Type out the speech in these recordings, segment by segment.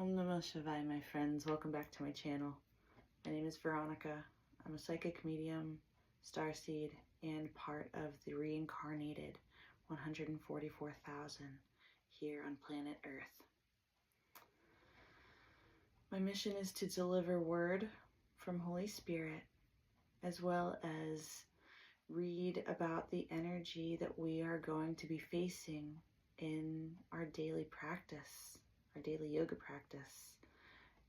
Om Namah Shivaya, my friends. Welcome back to my channel. My name is Veronica. I'm a psychic medium, starseed, and part of the reincarnated 144,000 here on planet Earth. My mission is to deliver word from Holy Spirit, as well as read about the energy that we are going to be facing in our daily practice, our daily yoga practice.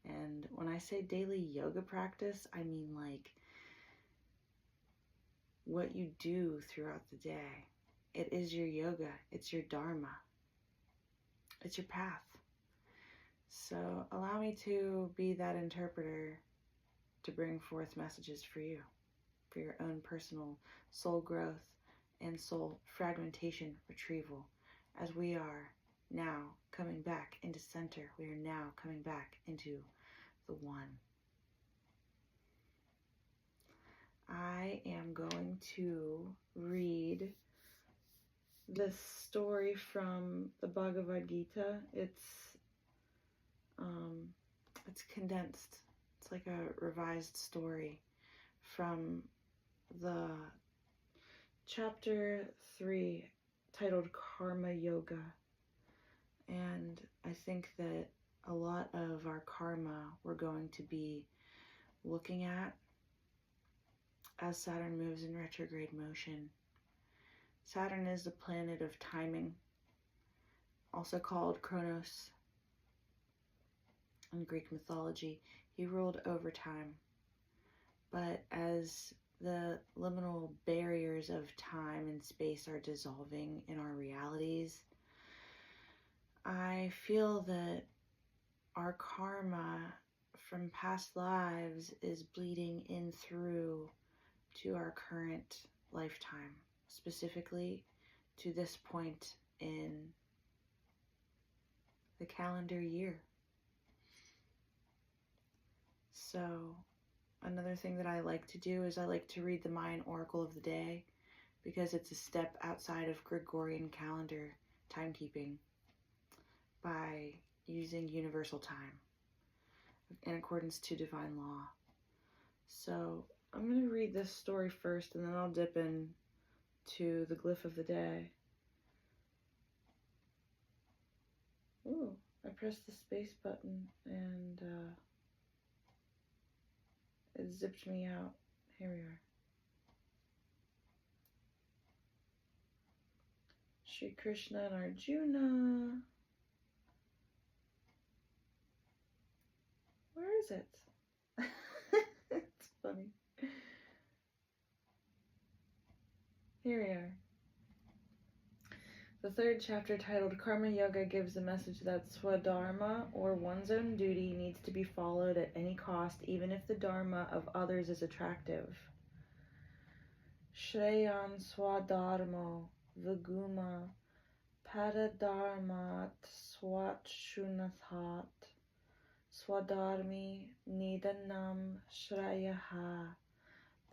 And when I say daily yoga practice, I mean like what you do throughout the day. It is your yoga, it's your dharma, it's your path. So allow me to be that interpreter to bring forth messages for you, for your own personal soul growth and soul fragmentation retrieval, as we are now coming back into center. We are now coming back into the one. I am going to read this story from the Bhagavad Gita. It's condensed. It's like a revised story from the chapter 3 titled Karma Yoga. And I think that a lot of our karma we're going to be looking at as Saturn moves in retrograde motion. Saturn is the planet of timing, also called Kronos in Greek mythology. He ruled over time. But as the liminal barriers of time and space are dissolving in our realities, I feel that our karma from past lives is bleeding in through to our current lifetime, specifically to this point in the calendar year. So another thing that I like to do is I like to read the Mayan Oracle of the Day, because it's a step outside of Gregorian calendar timekeeping by using universal time in accordance to divine law. So I'm going to read this story first, and then I'll dip in to the glyph of the day. Ooh, I pressed the space button and it zipped me out. Here we are. Shri Krishna and Arjuna. Where is it? It's funny. Here we are. The third chapter, titled Karma Yoga, gives the message that Swadharma, or one's own duty, needs to be followed at any cost, even if the dharma of others is attractive. Shreyan Swadharmo Viguma Padadharmat Swatshunathat Swadharmi Nidanam Shrayaha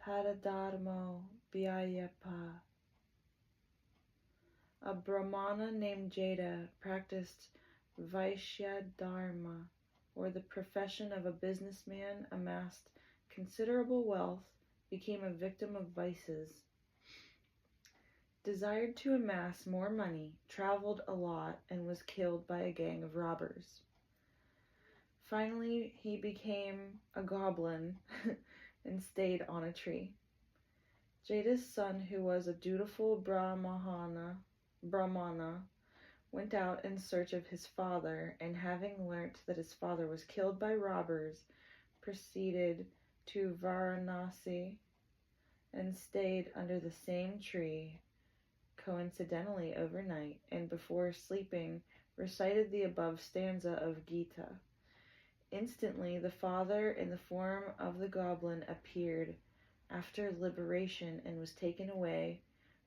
Padadharmo Vyayapa. A Brahmana named Jada practiced Vaishya Dharma, or the profession of a businessman, amassed considerable wealth, became a victim of vices, desired to amass more money, traveled a lot, and was killed by a gang of robbers. Finally, he became a goblin and stayed on a tree. Jada's son, who was a dutiful Brahmana, went out in search of his father, and having learnt that his father was killed by robbers, proceeded to Varanasi and stayed under the same tree, coincidentally overnight, and before sleeping recited the above stanza of Gita. Instantly the father, in the form of the goblin, appeared after liberation and was taken away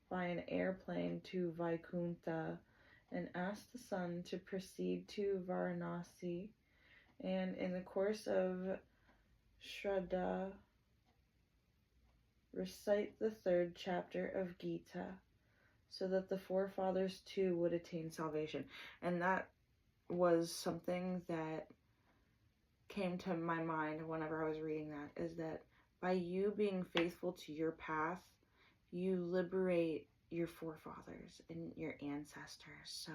by an airplane to Vaikunta, and asked the son to proceed to Varanasi and, in the course of Shraddha, recite the third chapter of Gita, so that the forefathers too would attain salvation. And that was something that came to my mind whenever I was reading that is that by you being faithful to your path, you liberate your forefathers and your ancestors. So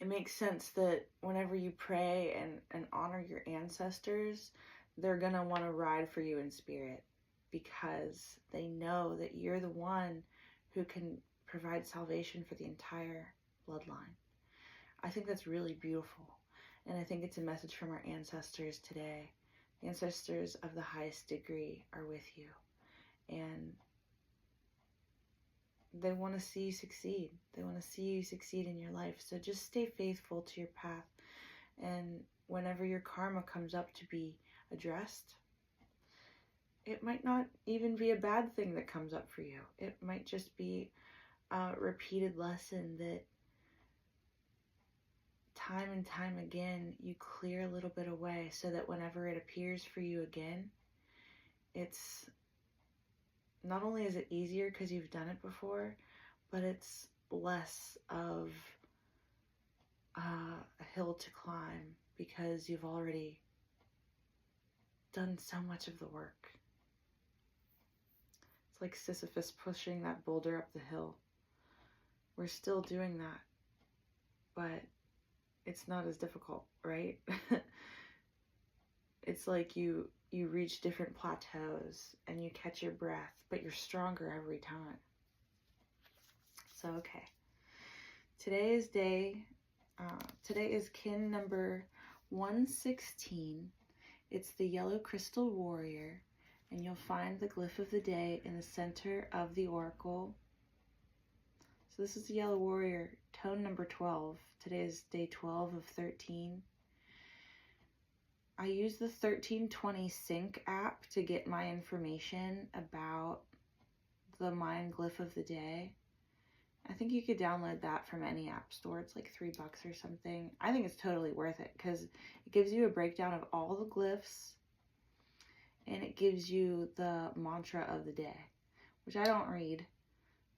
it makes sense that whenever you pray and honor your ancestors, they're going to want to ride for you in spirit, because they know that you're the one who can provide salvation for the entire bloodline. I think that's really beautiful. And I think it's a message from our ancestors today. The ancestors of the highest degree are with you. And they want to see you succeed. They want to see you succeed in your life. So just stay faithful to your path. And whenever your karma comes up to be addressed, it might not even be a bad thing that comes up for you. It might just be a repeated lesson that time and time again you clear a little bit away, so that whenever it appears for you again, it's not only is it easier because you've done it before, but it's less of a hill to climb, because you've already done so much of the work. It's like Sisyphus pushing that boulder up the hill. We're still doing that, but it's not as difficult, right? It's like you reach different plateaus and you catch your breath, but you're stronger every time. So, okay. Today is kin number 116. It's the yellow crystal warrior, and you'll find the glyph of the day in the center of the oracle. So this is the yellow warrior, tone number 12. Today is day 12 of 13. I use the 1320 Sync app to get my information about the Mayan Glyph of the day. I think you could download that from any app store. It's like $3 or something. I think it's totally worth it, because it gives you a breakdown of all the glyphs, and it gives you the mantra of the day, which I don't read,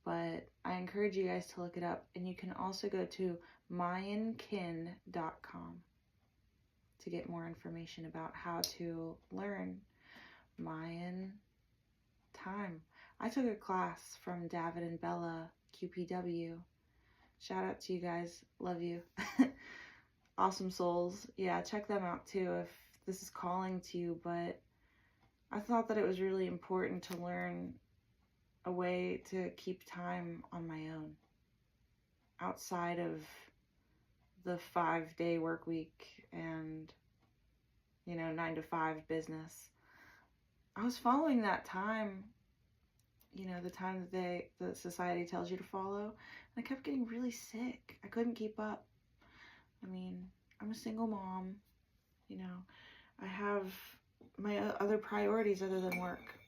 but I encourage you guys to look it up. And you can also go to mayankin.com to get more information about how to learn Mayan time. I took a class from David and Bella, QPW. Shout out to you guys. Love you. Awesome souls. Yeah, check them out too if this is calling to you. But I thought that it was really important to learn a way to keep time on my own outside of the 5-day work week and 9 to 5 business. I was following that time, the time that society tells you to follow, and I kept getting really sick. I couldn't keep up. I mean, I'm a single mom, I have my other priorities other than work,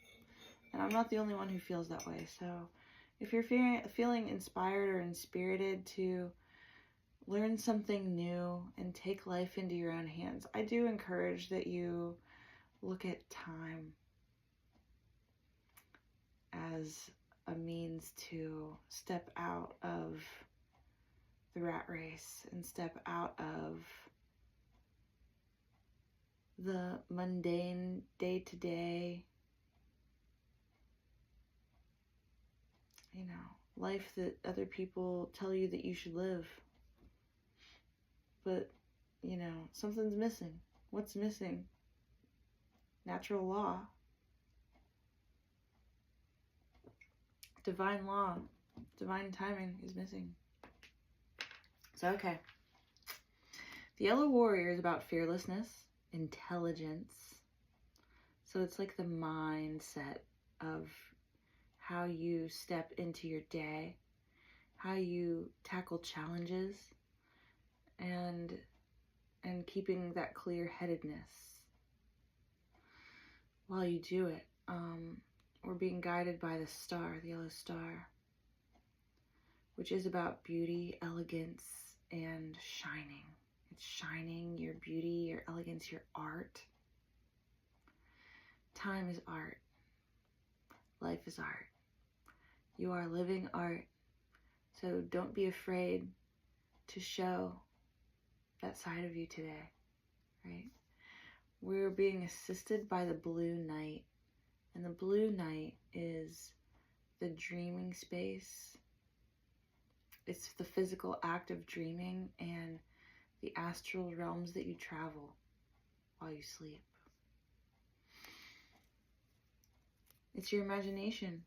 and I'm not the only one who feels that way. So if you're feeling inspired or inspirited to learn something new and take life into your own hands, I do encourage that you look at time as a means to step out of the rat race and step out of the mundane day-to-day, life that other people tell you that you should live. But, something's missing. What's missing? Natural law. Divine law. Divine timing is missing. So, okay. The Yellow Warrior is about fearlessness, intelligence. So it's like the mindset of how you step into your day, how you tackle challenges, and keeping that clear-headedness while you do it. We're being guided by the star, the yellow star, which is about beauty, elegance, and shining. It's shining, your beauty, your elegance, your art. Time is art. Life is art. You are living art. So don't be afraid to show that side of you today. right? We're being assisted by the blue night. And the blue night is the dreaming space. It's the physical act of dreaming and the astral realms that you travel while you sleep. It's your imagination.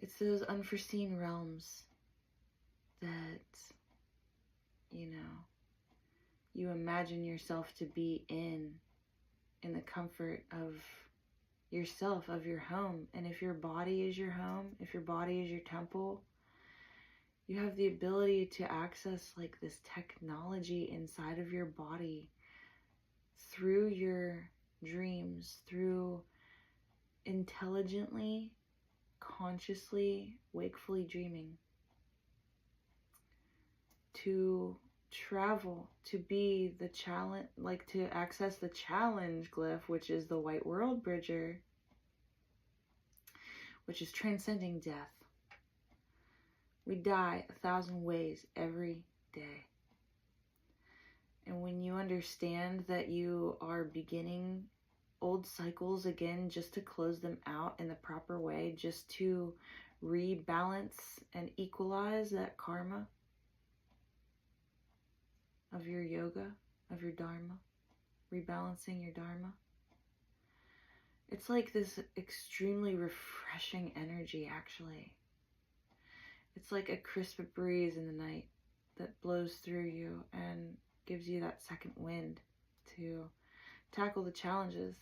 It's those unforeseen realms that, you imagine yourself to be in the comfort of yourself, of your home. And if your body is your home, if your body is your temple, you have the ability to access like this technology inside of your body through your dreams, through intelligently, consciously, wakefully dreaming, to travel, to be the challenge, like to access the challenge glyph, which is the white world bridger, which is transcending death. We die 1,000 ways every day. And when you understand that you are beginning old cycles again, just to close them out in the proper way, just to rebalance and equalize that karma of your yoga, of your dharma, rebalancing your dharma. It's like this extremely refreshing energy, actually. It's like a crisp breeze in the night that blows through you and gives you that second wind to tackle the challenges.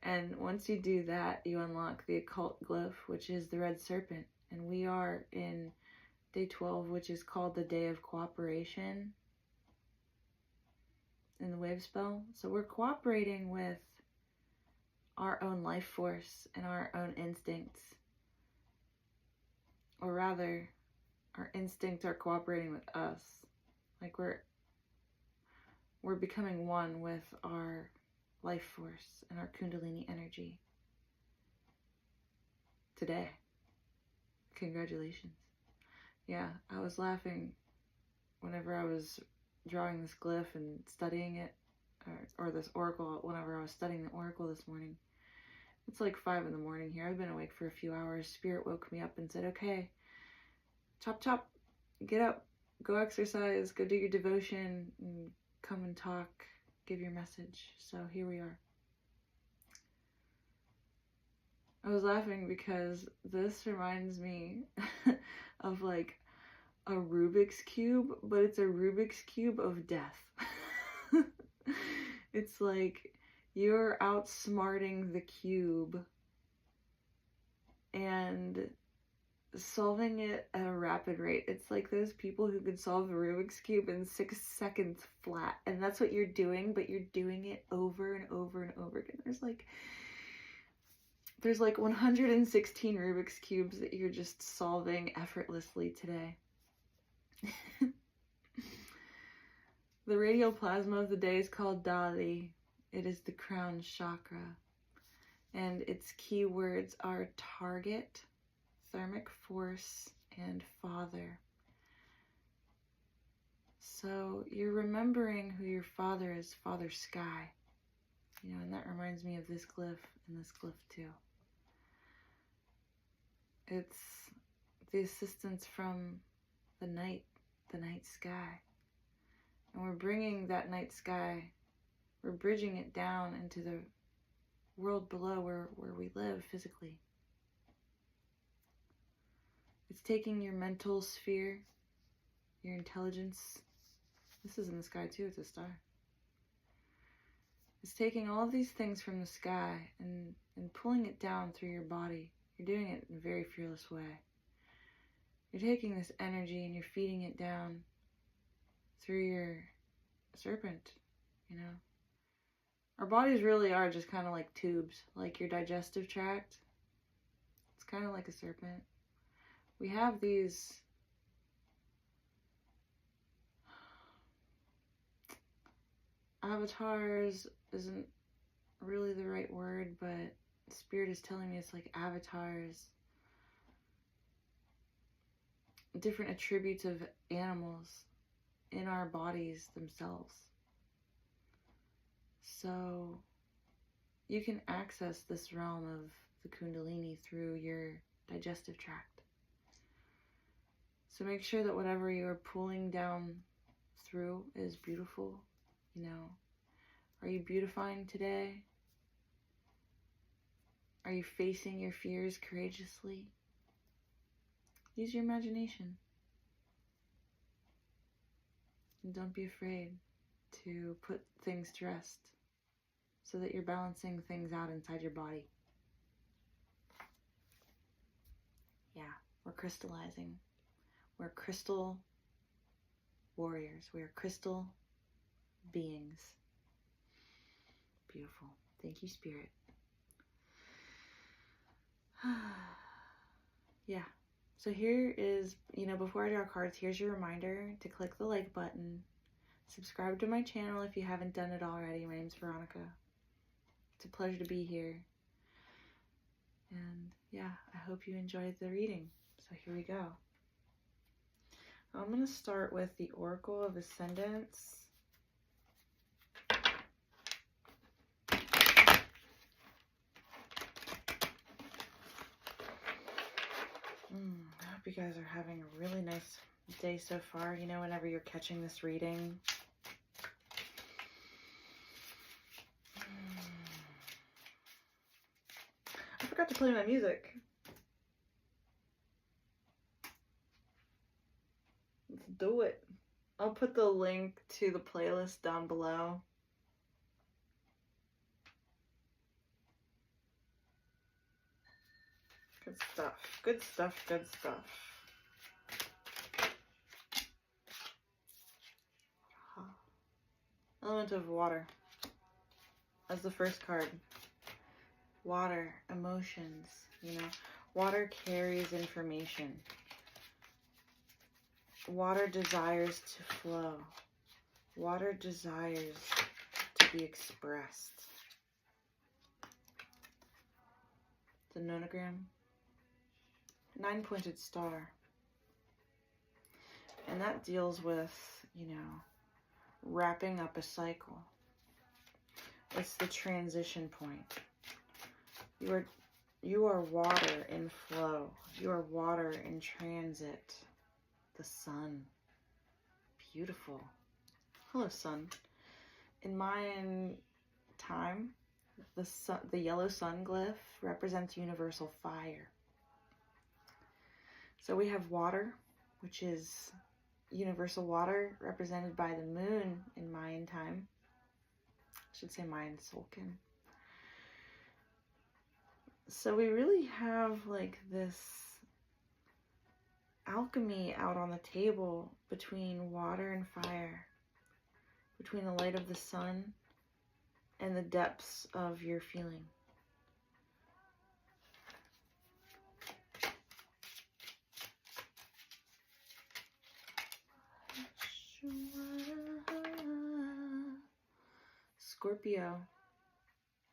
And once you do that, you unlock the occult glyph, which is the red serpent. And we are in day 12, which is called the day of cooperation in the wave spell. So we're cooperating with our own life force and our own instincts. Or rather, our instincts are cooperating with us. Like we're becoming one with our life force and our kundalini energy. Today. Congratulations. Yeah, I was laughing whenever I was drawing this glyph and studying it, or this oracle, whenever I was studying the oracle this morning. It's like 5 in the morning here. I've been awake for a few hours. Spirit woke me up and said, okay, chop chop, get up, go exercise, go do your devotion, and come and talk, give your message. So here we are. I was laughing because this reminds me of like a Rubik's Cube, but it's a Rubik's Cube of death. It's like you're outsmarting the cube and solving it at a rapid rate. It's like those people who could solve a Rubik's Cube in 6 seconds flat. And that's what you're doing, but you're doing it over and over and over again. There's like 116 Rubik's Cubes that you're just solving effortlessly today. The radial plasma of the day is called Dali. It is the crown chakra. And its keywords are target, thermic force, and father. So you're remembering who your father is, Father Sky. And that reminds me of this glyph and this glyph too. It's the assistance from the night sky. And we're bringing that night sky, we're bridging it down into the world below where we live physically. It's taking your mental sphere, your intelligence. This is in the sky too, it's a star. It's taking all of these things from the sky and pulling it down through your body. You're doing it in a very fearless way. You're taking this energy and you're feeding it down through your serpent, Our bodies really are just kind of like tubes, like your digestive tract. It's kind of like a serpent. We have these avatars, isn't really the right word, but Spirit is telling me it's like avatars. Different attributes of animals in our bodies themselves. So you can access this realm of the Kundalini through your digestive tract. So make sure that whatever you are pulling down through is beautiful. You know, are you beautifying today? Are you facing your fears courageously? Use your imagination. And don't be afraid to put things to rest so that you're balancing things out inside your body. Yeah, we're crystallizing. We're crystal warriors. We are crystal beings. Beautiful. Thank you, Spirit. Yeah. So here is, before I draw cards, here's your reminder to click the like button. Subscribe to my channel if you haven't done it already. My name's Veronica. It's a pleasure to be here. And yeah, I hope you enjoyed the reading. So here we go. I'm going to start with the Oracle of Ascendence. I hope you guys are having a really nice day so far, whenever you're catching this reading. I forgot to play my music. Let's do it. I'll put the link to the playlist down below. Good stuff, good stuff, good stuff. Element of water as the first card. Water, emotions, water carries information. Water desires to flow. Water desires to be expressed. The nonogram. 9-pointed star. And that deals with, wrapping up a cycle. It's the transition point. You are water in flow. You are water in transit. The sun. Beautiful. Hello, sun. In Mayan time, the yellow sun glyph represents universal fire. So we have water, which is universal water, represented by the moon in Mayan time. I should say Mayan Solkin. So we really have like this alchemy out on the table between water and fire, between the light of the sun and the depths of your feeling. Scorpio,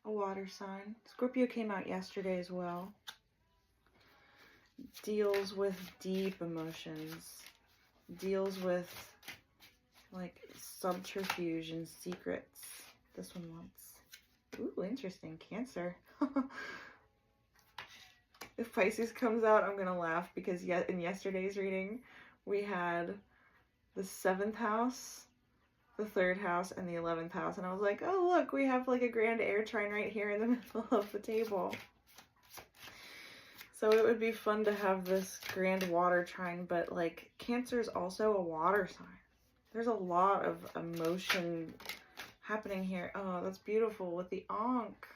a water sign. Scorpio came out yesterday as well. Deals with deep emotions. Deals with like subterfuge and secrets. This one wants. Ooh, interesting. Cancer. If Pisces comes out, I'm gonna laugh because in yesterday's reading we had the 7th house, the 3rd house, and the 11th house, and I was like, oh look, we have like a grand air trine right here in the middle of the table. So it would be fun to have this grand water trine, but like Cancer is also a water sign. There's a lot of emotion happening here. Oh, that's beautiful with the Ankh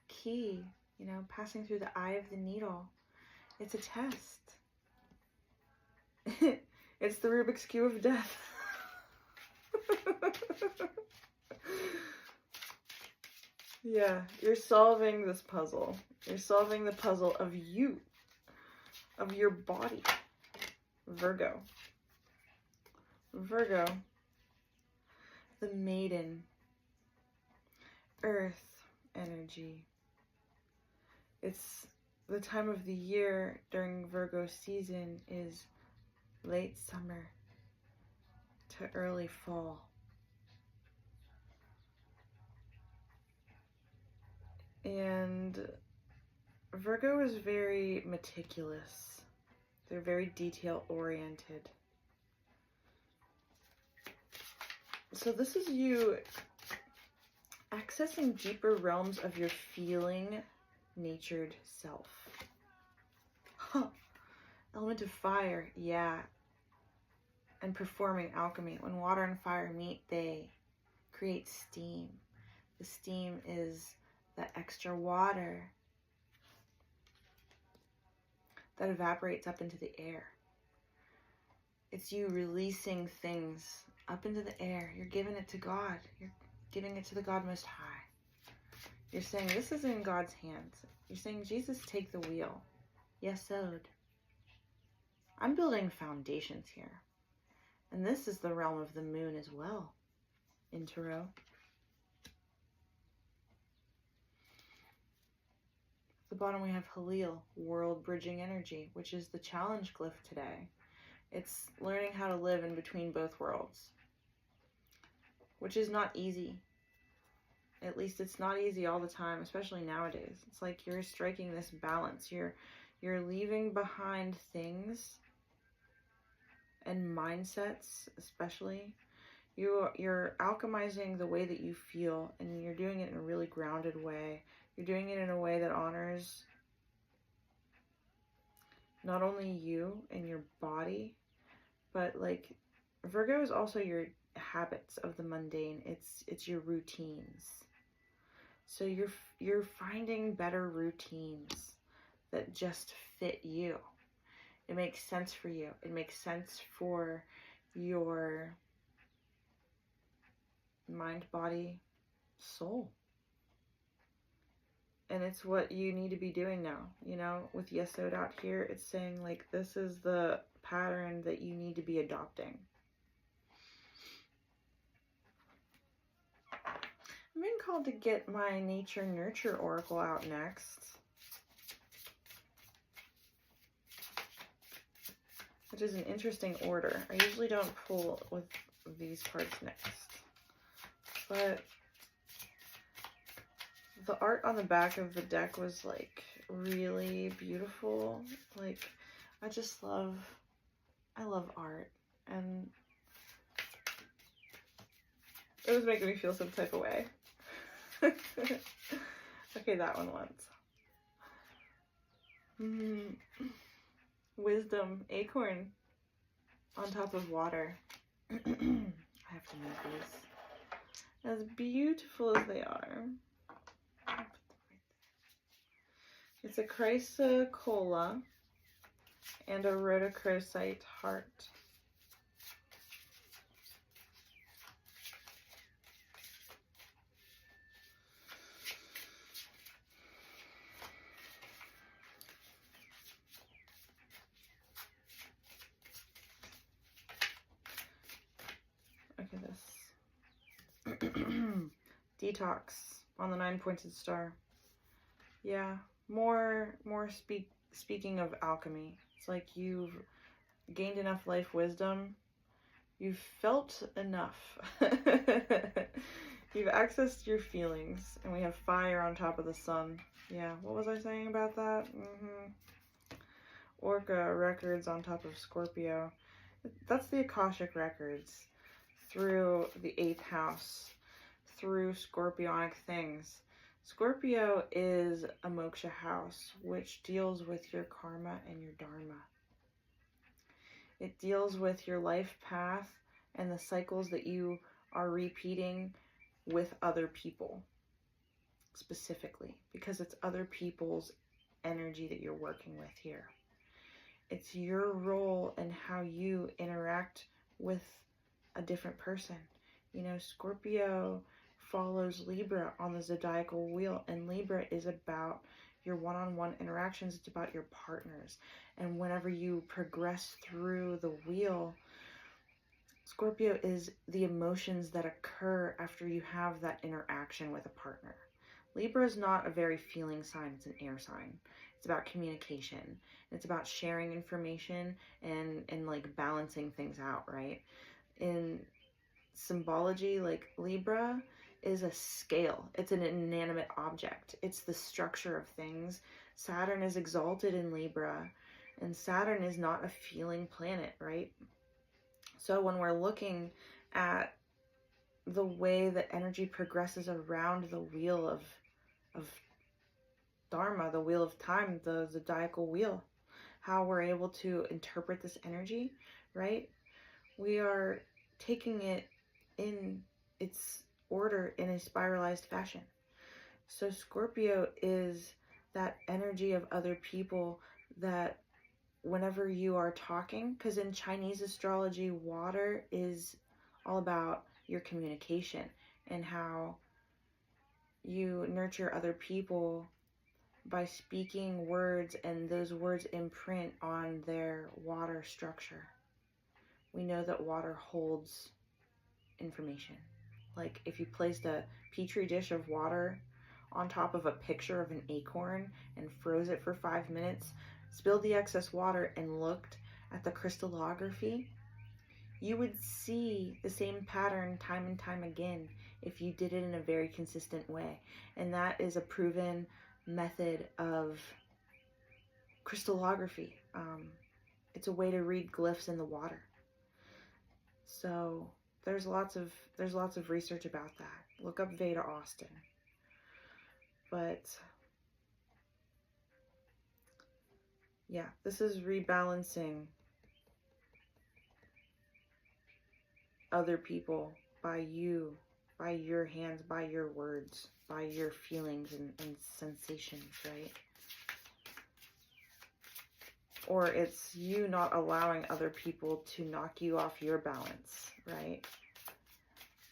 key, passing through the eye of the needle. It's a test. It's the Rubiks cube of death. Yeah, you're solving this puzzle. You're solving the puzzle of you, of your body. Virgo. Virgo, the maiden, earth energy. It's the time of the year during Virgo season is late summer, to early fall. And Virgo is very meticulous. They're very detail-oriented. So this is you accessing deeper realms of your feeling-natured self. Huh. Element of fire, yeah. And performing alchemy. When water and fire meet, they create steam. The steam is the extra water that evaporates up into the air. It's you releasing things up into the air. You're giving it to God. You're giving it to the God Most High. You're saying, this is in God's hands. You're saying, Jesus, take the wheel. Yes, Ode. I'm building foundations here. And this is the realm of the moon as well, in Tarot. At the bottom we have Halil, world bridging energy, which is the challenge glyph today. It's learning how to live in between both worlds, which is not easy. At least it's not easy all the time, especially nowadays. It's like you're striking this balance. You're leaving behind things and mindsets, especially. You're alchemizing the way that you feel, and you're doing it in a really grounded way. You're doing it in a way that honors not only you and your body, but like Virgo is also your habits of the mundane. It's your routines. So you're finding better routines that just fit you. It makes sense for you. It makes sense for your mind, body, soul. And it's what you need to be doing now. You know, with Yesod out here, it's saying like this is the pattern that you need to be adopting. I'm being called to get my Nature Nurture Oracle out next, which is an interesting order. I usually don't pull with these parts next, but the art on the back of the deck was like really beautiful. Like I love art, and it was making me feel some type of way. Okay, that one once. Wisdom, acorn on top of water. I have to move these. As beautiful as they are. It's a chrysocolla and a rhodochrosite heart. Okay, this. Detox on the 9-pointed star. Yeah, more speaking of alchemy. It's like you've gained enough life wisdom. You've felt enough. You've accessed your feelings, and we have fire on top of the sun. Yeah, what was I saying about that? Orca records on top of Scorpio. That's the Akashic records through the 8th house, through Scorpionic things. Scorpio is a moksha house, which deals with your karma and your dharma. It deals with your life path and the cycles that you are repeating with other people, specifically, because it's other people's energy that you're working with here. It's your role and how you interact with a different person. You know, Scorpio follows Libra on the zodiacal wheel, and Libra is about your one-on-one interactions. It's about your partners. And whenever you progress through the wheel, Scorpio is the emotions that occur after you have that interaction with a partner. Libra is not a very feeling sign. It's an air sign. It's about communication. It's about sharing information and like balancing things out, right? in symbology, like Libra, is a scale. It's an inanimate object. It's the structure of things. Saturn is exalted in Libra, and Saturn is not a feeling planet, right? So when we're looking at the way that energy progresses around the wheel of Dharma, the wheel of time, the zodiacal wheel, how we're able to interpret this energy, right? We are taking it in its order in a spiralized fashion. So Scorpio is that energy of other people that whenever you are talking, because in Chinese astrology, water is all about your communication and how you nurture other people by speaking words, and those words imprint on their water structure. We know that water holds information. Like if you placed a petri dish of water on top of a picture of an acorn and froze it for 5 minutes, spilled the excess water and looked at the crystallography, you would see the same pattern time and time again if you did it in a very consistent way. And that is a proven method of crystallography. It's a way to read glyphs in the water. So there's lots of research about that. Look up Veda Austin. But yeah, this is rebalancing other people by you, by your hands, by your words, by your feelings and sensations, right? Or it's you not allowing other people to knock you off your balance, right?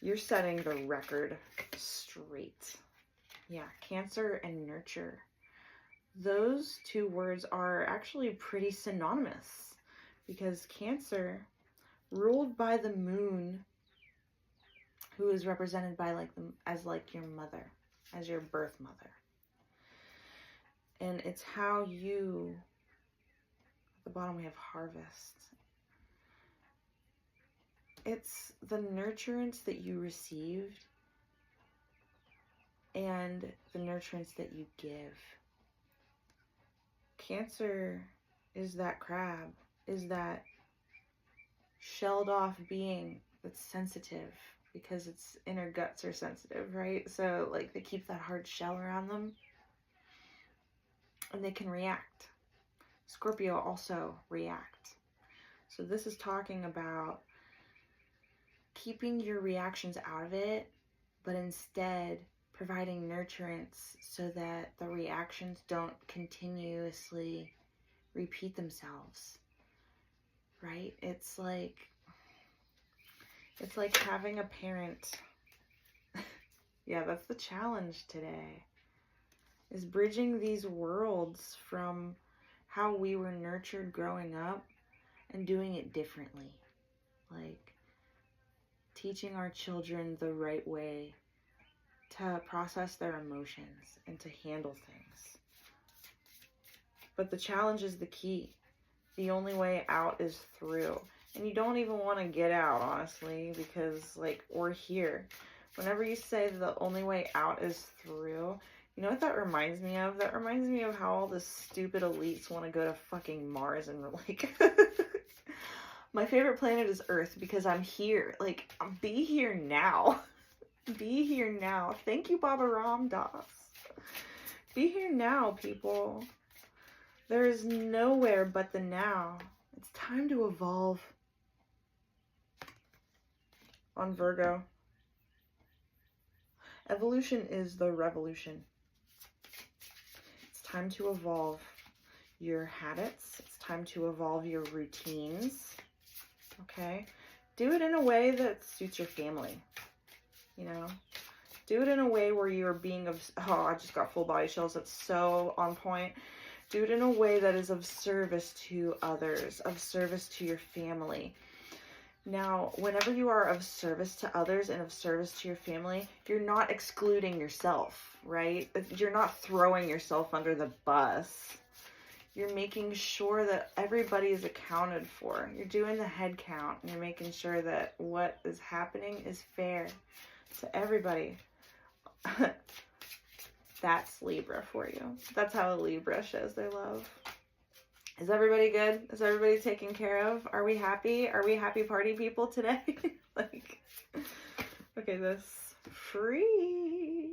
You're setting the record straight. Yeah, Cancer and nurture. Those two words are actually pretty synonymous because Cancer, ruled by the moon, who is represented by as your mother, as your birth mother. And it's how you, at the bottom we have harvest. It's the nurturance that you received and the nurturance that you give. Cancer is that crab, is that shelled off being that's sensitive because its inner guts are sensitive, right? So like they keep that hard shell around them and they can react. Scorpio also react. So this is talking about keeping your reactions out of it, but instead providing nurturance so that the reactions don't continuously repeat themselves, right? It's like having a parent. Yeah, that's the challenge today, is bridging these worlds from how we were nurtured growing up and doing it differently. Like teaching our children the right way to process their emotions and to handle things. But the challenge is the key. The only way out is through. And you don't even want to get out, honestly, because we're here. Whenever you say the only way out is through, you know what that reminds me of? That reminds me of how all the stupid elites want to go to fucking Mars and my favorite planet is Earth because I'm here. Be here now. Be here now. Thank you, Baba Ram Das. Be here now, people. There is nowhere but the now. It's time to evolve. On Virgo. Evolution is the revolution. It's time to evolve your habits. It's time to evolve your routines. Okay? Do it in a way that suits your family. You know? Do it in a way where you're being I just got full body chills. That's so on point. Do it in a way that is of service to others, of service to your family. Now, whenever you are of service to others and of service to your family, you're not excluding yourself, right? You're not throwing yourself under the bus. You're making sure that everybody is accounted for. You're doing the head count, and you're making sure that what is happening is fair to everybody. That's Libra for you. That's how a Libra shows their love. Is everybody good? Is everybody taken care of? Are we happy? Are we happy party people today? Like, okay, this free.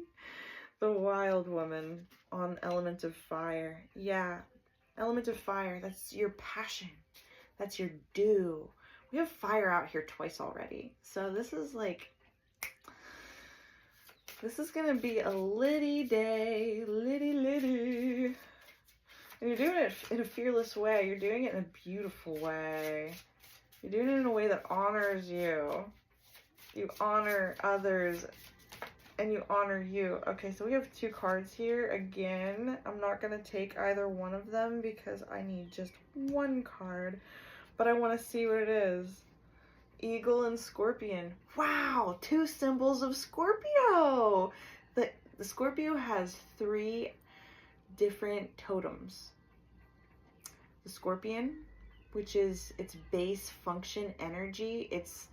The wild woman on element of fire. Yeah, element of fire. That's your passion. That's your do. We have fire out here twice already. So this is like, this is going to be a litty day. Litty. And you're doing it in a fearless way. You're doing it in a beautiful way. You're doing it in a way that honors you. You honor others. And you honor you. Okay, so we have 2 cards here. Again, I'm not going to take either one of them because I need just 1 card. But I want to see what it is. Eagle and Scorpion. Wow, 2 symbols of Scorpio. The Scorpio has 3 different totems. The Scorpion, which is its base function energy. It's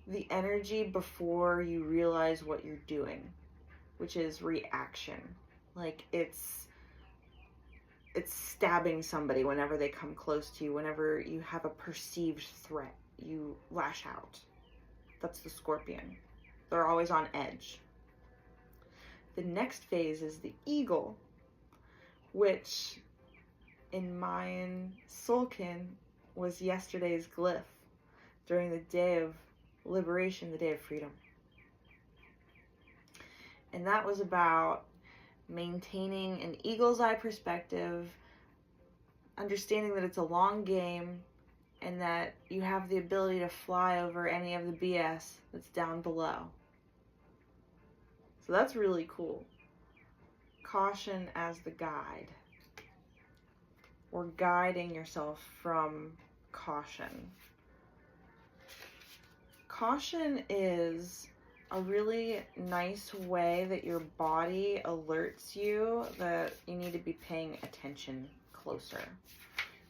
the energy before you realize what you're doing, which is reaction. Like it's stabbing somebody whenever they come close to you, whenever you have a perceived threat, you lash out. That's the Scorpion. They're always on edge. The next phase is the Eagle, which in Mayan Soulkin was yesterday's glyph during the day of liberation, the day of freedom. And that was about maintaining an eagle's eye perspective, understanding that it's a long game and that you have the ability to fly over any of the BS that's down below. So that's really cool. Caution as the guide, or guiding yourself from caution. Caution is a really nice way that your body alerts you that you need to be paying attention closer.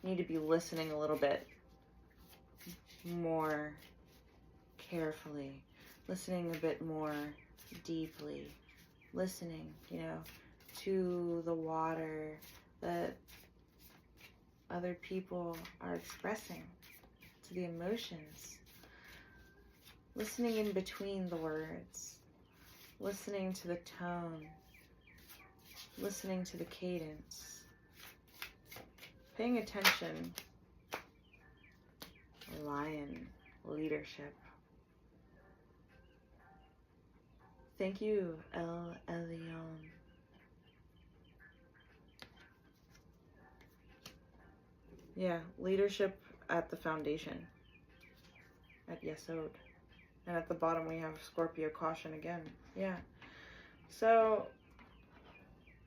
You need to be listening a little bit more carefully, listening a bit more deeply, listening, to the water that other people are expressing, to the emotions. Listening in between the words, listening to the tone, listening to the cadence, paying attention. Lion, leadership. Thank you, El Elyon. Yeah, leadership at the foundation, at Yesod. And at the bottom we have Scorpio, caution again. Yeah. So,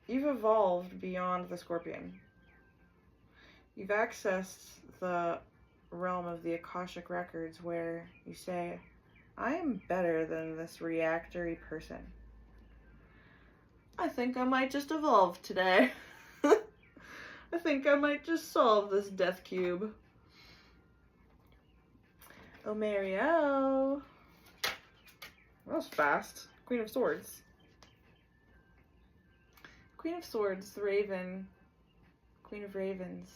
you've evolved beyond the Scorpion. You've accessed the realm of the Akashic Records where you say, I am better than this reactory person. I think I might just evolve today. I think I might just solve this death cube. Oh, Marielle. That was fast. Queen of Swords. Queen of Swords, the Raven. Queen of Ravens.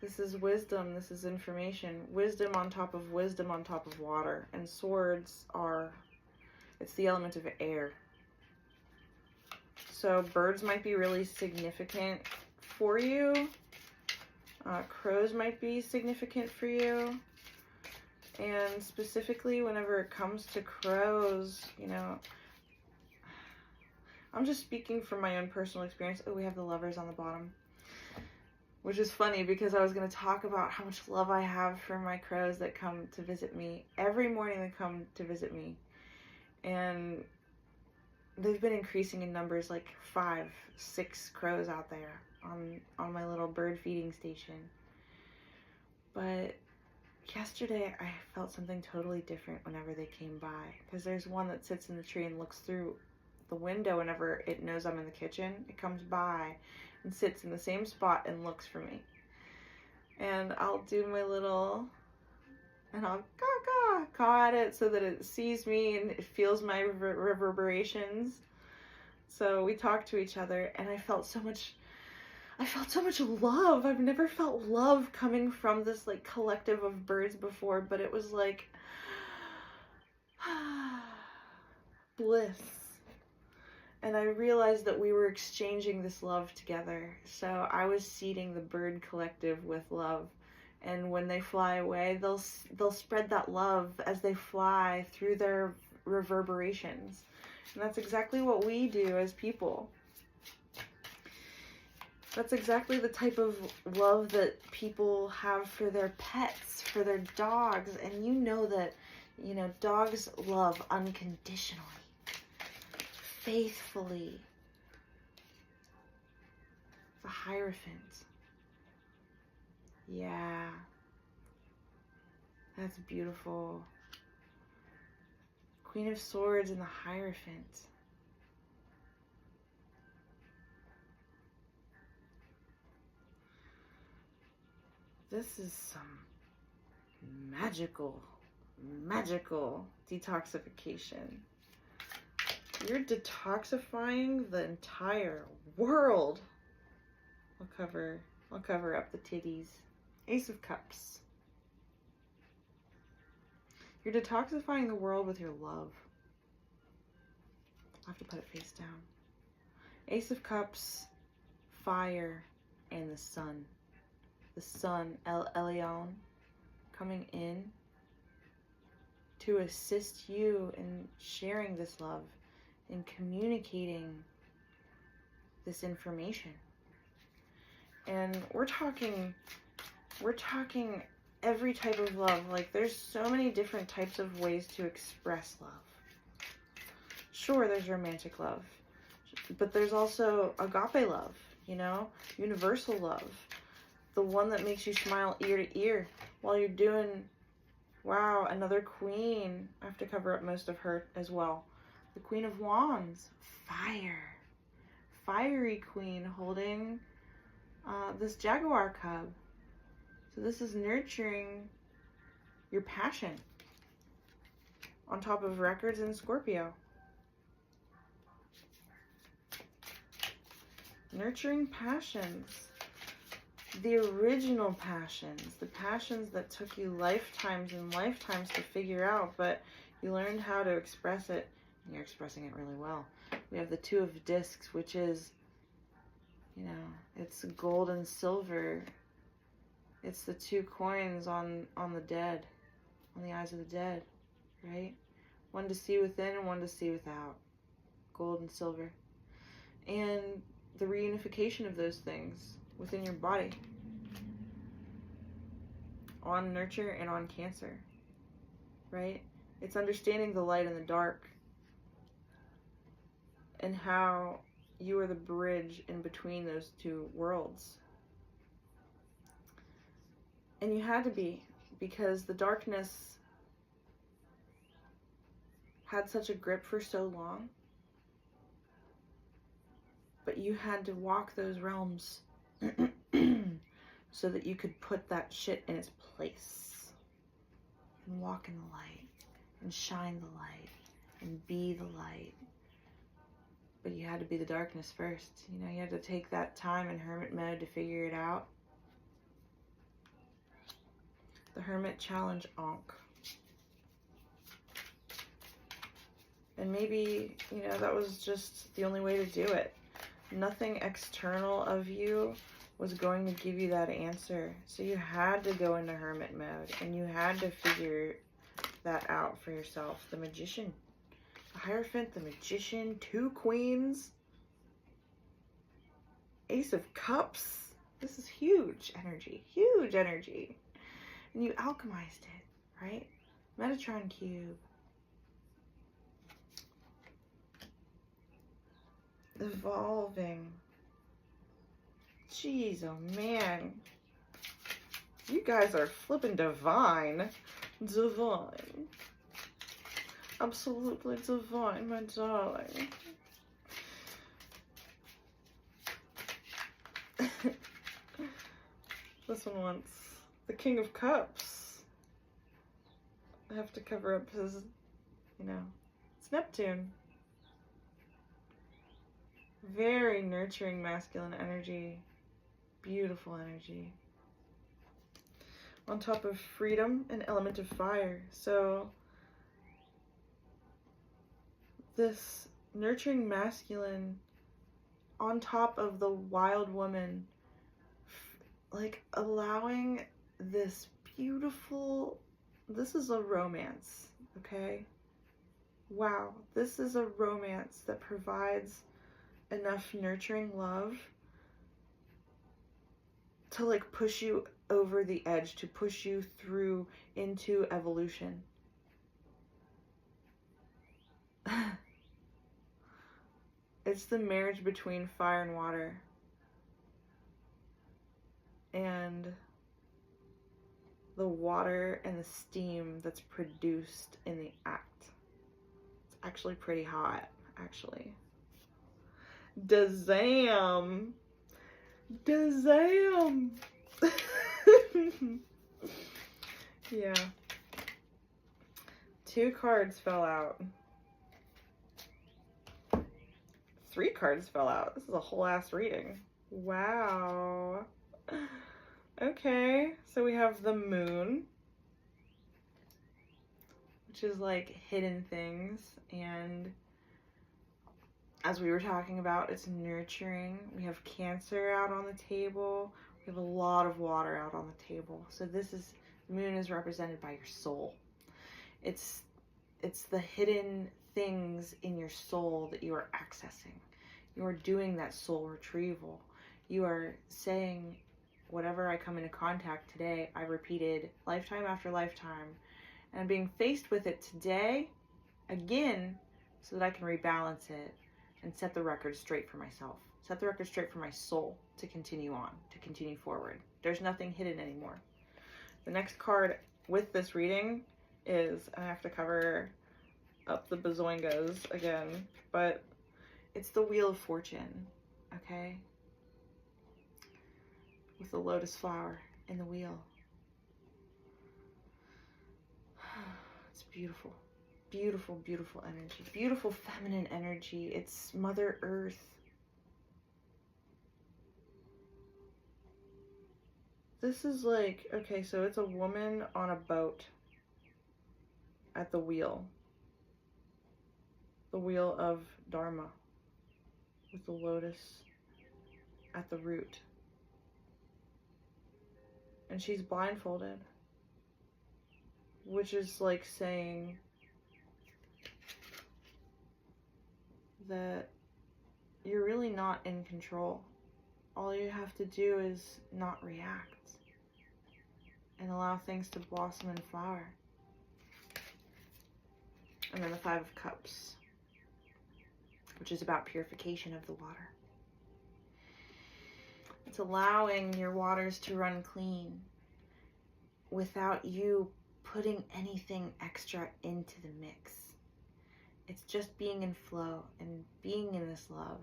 This is wisdom. This is information. Wisdom on top of wisdom on top of water. And swords are, it's the element of air. So birds might be really significant for you. Crows might be significant for you. And specifically whenever it comes to crows, I'm just speaking from my own personal experience. Oh, we have the lovers on the bottom. Which is funny because I was going to talk about how much love I have for my crows that come to visit me. Every morning they come to visit me. And they've been increasing in numbers, like 5, 6 crows out there on my little bird feeding station. But yesterday I felt something totally different whenever they came by. Because there's one that sits in the tree and looks through the window whenever it knows I'm in the kitchen. It comes by. and sits in the same spot and looks for me. And I'll do my little, and I'll caw at it so that it sees me and it feels my reverberations. So we talk to each other, and I felt so much love. I've never felt love coming from this like collective of birds before, but it was like bliss. And I realized that we were exchanging this love together. So I was seeding the bird collective with love. And when they fly away, they'll spread that love as they fly through their reverberations. And that's exactly what we do as people. That's exactly the type of love that people have for their pets, for their dogs. And you know that, you know, dogs love unconditionally, faithfully. The Hierophant. Yeah. That's beautiful. Queen of Swords and the Hierophant. This is some magical detoxification. You're detoxifying the entire world. I'll cover up the titties. Ace of Cups. You're detoxifying the world with your love. I'll have to put it face down. Ace of Cups, fire, and the sun. The sun, El Elyon, coming in to assist you in sharing this love, in communicating this information. And we're talking every type of love. Like, there's so many different types of ways to express love. Sure, there's romantic love, but there's also agape love, you know, universal love. The one that makes you smile ear to ear while you're doing, wow, another queen. I have to cover up most of her as well. The Queen of Wands, fire. Fiery queen holding this jaguar cub. So this is nurturing your passion on top of records in Scorpio. Nurturing passions. The original passions, the passions that took you lifetimes and lifetimes to figure out, but you learned how to express it, and you're expressing it really well. We have the Two of Discs, which is, you know, it's gold and silver. It's the two coins on the dead, on the eyes of the dead, right? One to see within and one to see without. Gold and silver. And the reunification of those things within your body, on nurture and on Cancer, right? It's understanding the light and the dark and how you are the bridge in between those two worlds. And you had to be, because the darkness had such a grip for so long, but you had to walk those realms so that you could put that shit in its place and walk in the light and shine the light and be the light. But you had to be the darkness first. You know, you had to take that time in hermit mode to figure it out. The Hermit Challenge Ankh. And maybe, you know, that was just the only way to do it. Nothing external of you was going to give you that answer. So you had to go into hermit mode and you had to figure that out for yourself. The Magician, the Hierophant, the Magician, two queens, Ace of Cups. This is huge energy, huge energy. And you alchemized it, right? Metatron Cube. Evolving. Jeez, oh man. You guys are flipping divine. Divine. Absolutely divine, my darling. This one wants the King of Cups. I have to cover up his, you know, it's Neptune. Very nurturing masculine energy. Beautiful energy. On top of freedom, an element of fire. So this nurturing masculine on top of the wild woman, like allowing this beautiful, this is a romance, okay? Wow, this is a romance that provides enough nurturing love to like push you over the edge, to push you through into evolution. It's the marriage between fire and water. And the water and the steam that's produced in the act. It's actually pretty hot, actually. Dazam! Dazam! Yeah. 2 cards fell out. 3 cards fell out. This is a whole ass reading. Wow. Okay, so we have the moon, which is like hidden things, and as we were talking about, it's nurturing. We have Cancer out on the table. We have a lot of water out on the table. So this is, the moon is represented by your soul. It's the hidden things in your soul that you are accessing. You are doing that soul retrieval. You are saying, whatever I come into contact today, I repeated lifetime after lifetime, and I'm being faced with it today again so that I can rebalance it and set the record straight for myself. Set the record straight for my soul to continue on, to continue forward. There's nothing hidden anymore. The next card with this reading is, I have to cover up the bazoingas again, but it's the Wheel of Fortune, okay? With the lotus flower in the wheel. It's beautiful. Beautiful, beautiful energy. Beautiful feminine energy. It's Mother Earth. This is like, okay, so it's a woman on a boat at the wheel. The wheel of Dharma. With the lotus at the root. And she's blindfolded. Which is like saying that you're really not in control. All you have to do is not react and allow things to blossom and flower. And then the 5 of Cups, which is about purification of the water. It's allowing your waters to run clean without you putting anything extra into the mix. It's just being in flow and being in this love.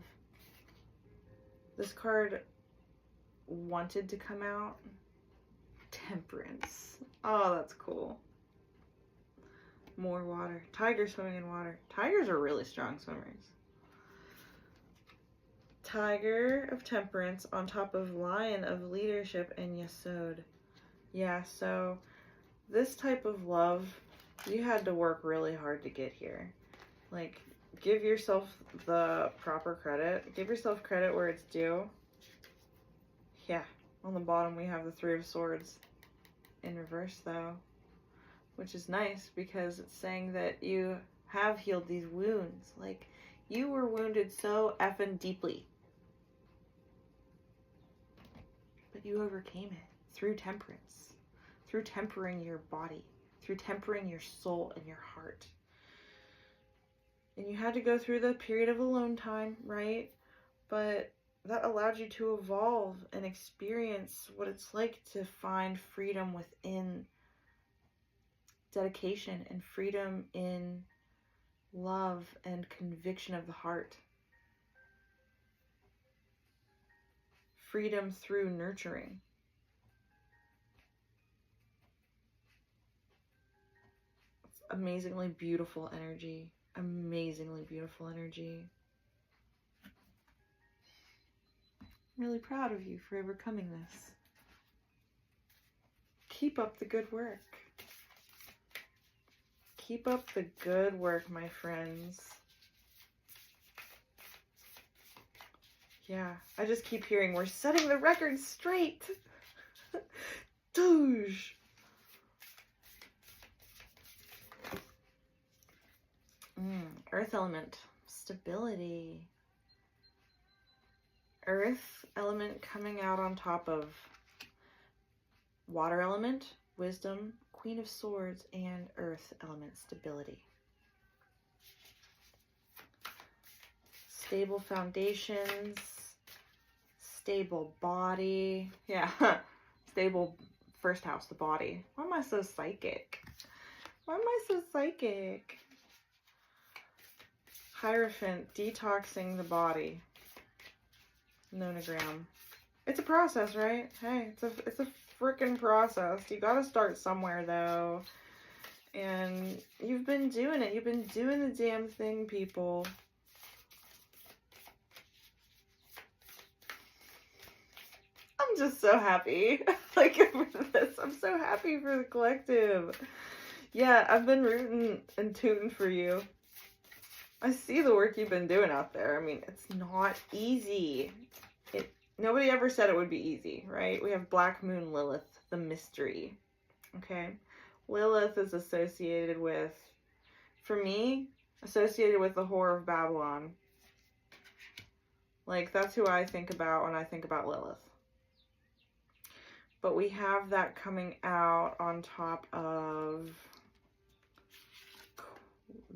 This card wanted to come out. Temperance. Oh, that's cool. More water. Tiger swimming in water. Tigers are really strong swimmers. Tiger of Temperance on top of Lion of Leadership and Yesod. Yeah, so this type of love, you had to work really hard to get here. Like, give yourself the proper credit. Give yourself credit where it's due. Yeah, on the bottom we have the 3 of Swords in reverse though, which is nice because it's saying that you have healed these wounds. Like, you were wounded so effing deeply, but you overcame it through temperance, through tempering your body, through tempering your soul and your heart. And you had to go through the period of alone time, right? But that allowed you to evolve and experience what it's like to find freedom within dedication and freedom in love and conviction of the heart. Freedom through nurturing. amazingly beautiful energy. Amazingly beautiful energy. I'm really proud of you for overcoming this. Keep up the good work. Keep up the good work, my friends. Yeah, I just keep hearing, we're setting the record straight. Douche. Earth element, stability. Earth element coming out on top of water element, wisdom, Queen of Swords, and earth element, stability. Stable foundations, stable body. Yeah, stable first house, the body. Why am I so psychic? Why am I so psychic? Hierophant, detoxing the body. Nonogram. It's a process, right? Hey, it's a freaking process. You gotta start somewhere, though. And you've been doing it. You've been doing the damn thing, people. I'm just so happy. Like, for this. I'm so happy for the collective. Yeah, I've been rooting and tooting for you. I see the work you've been doing out there. I mean, it's not easy. Nobody ever said it would be easy, right? We have Black Moon Lilith, the mystery. Okay? Lilith is associated with, for me, associated with the Whore of Babylon. Like, that's who I think about when I think about Lilith. But we have that coming out on top of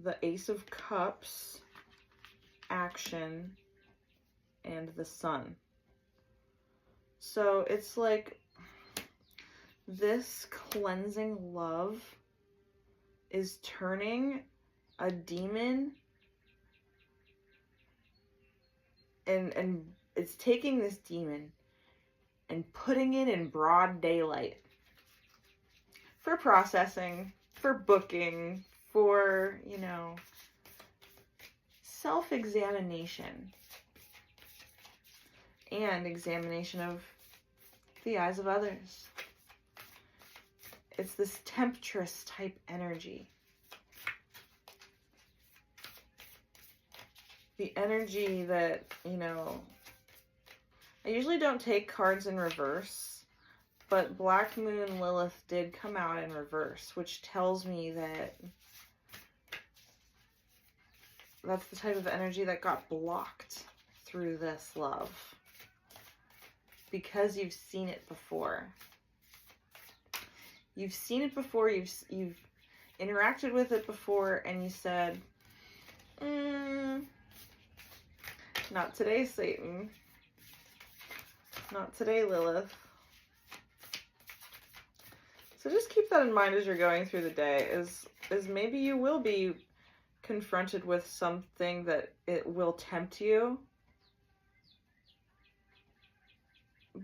the Ace of Cups, action, and the Sun. So it's like this cleansing love is turning a demon and it's taking this demon and putting it in broad daylight for processing, for booking, for, you know, self-examination and examination of the eyes of others. It's this temptress type energy. The energy that, you know, I usually don't take cards in reverse, but Black Moon Lilith did come out in reverse, which tells me that that's the type of energy that got blocked through this love. Because you've seen it before. You've seen it before, you've interacted with it before, and you said, not today, Satan. Not today, Lilith. So just keep that in mind as you're going through the day, is maybe you will be confronted with something that it will tempt you.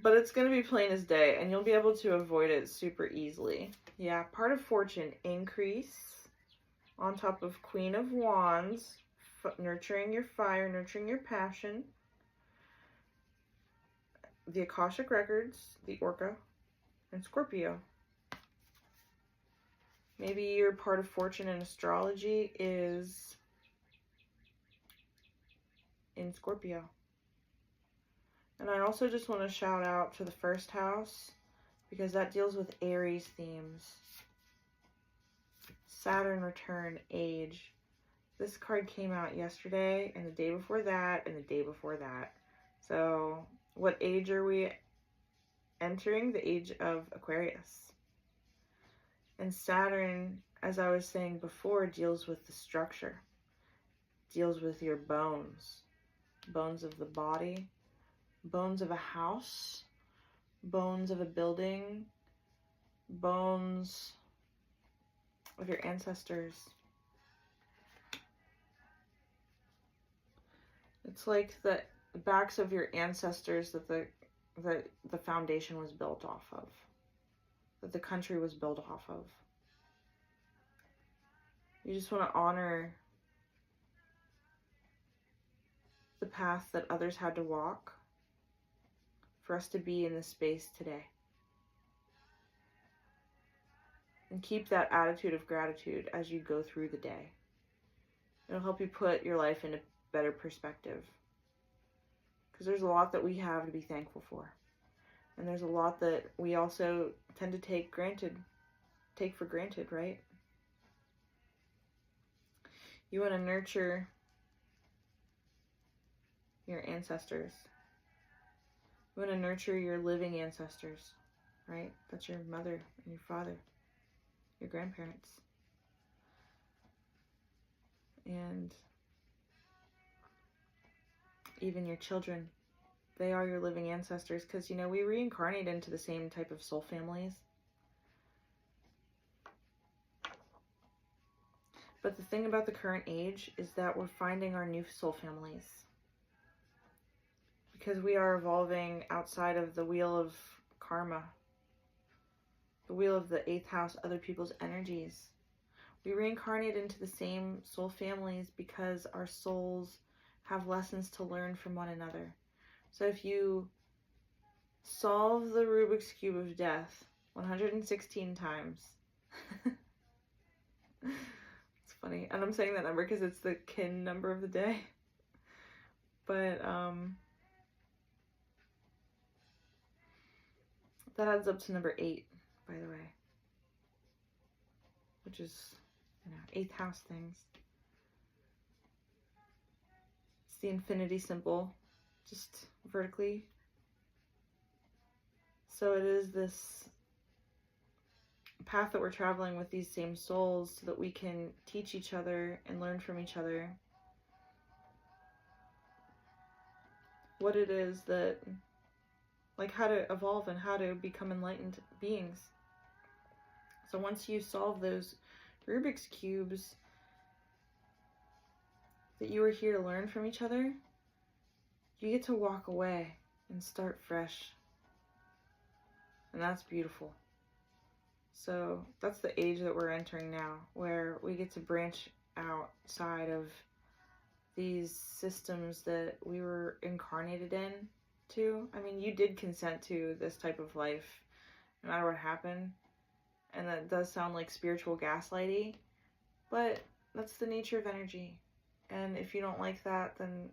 But it's going to be plain as day, and you'll be able to avoid it super easily. Yeah, part of fortune, increase, on top of Queen of Wands, nurturing your fire, nurturing your passion. The Akashic Records, the Orca, and Scorpio. Maybe your part of fortune in astrology is in Scorpio. And I also just want to shout out to the first house, because that deals with Aries themes. Saturn return, age. This card came out yesterday, and the day before that, and the day before that. So, what age are we entering? The age of Aquarius. And Saturn, as I was saying before, deals with the structure. Deals with your bones. Bones of the body. Bones of a house, bones of a building, bones of your ancestors. It's like the backs of your ancestors that the foundation was built off of, that the country was built off of. You just want to honor the path that others had to walk for us to be in this space today. And keep that attitude of gratitude as you go through the day. It'll help you put your life in a better perspective. Because there's a lot that we have to be thankful for. And there's a lot that we also tend to take for granted, right? You want to nurture your ancestors. You want to nurture your living ancestors, right? That's your mother and your father, your grandparents. And even your children. They are your living ancestors because, you know, we reincarnate into the same type of soul families. But the thing about the current age is that we're finding our new soul families. Because we are evolving outside of the wheel of karma. The wheel of the 8th house, other people's energies. We reincarnate into the same soul families because our souls have lessons to learn from one another. So if you solve the Rubik's Cube of Death 116 times, it's funny, and I'm saying that number because it's the kin number of the day, but that adds up to number 8, by the way, which is, you know, 8th house things. It's the infinity symbol, just vertically. So it is this path that we're traveling with these same souls so that we can teach each other and learn from each other what it is that, like, how to evolve and how to become enlightened beings. So once you solve those Rubik's Cubes that you were here to learn from each other, you get to walk away and start fresh. And that's beautiful. So that's the age that we're entering now, where we get to branch outside of these systems that we were incarnated in to. I mean, you did consent to this type of life, no matter what happened. And that does sound like spiritual gaslighty, but that's the nature of energy. And if you don't like that, then,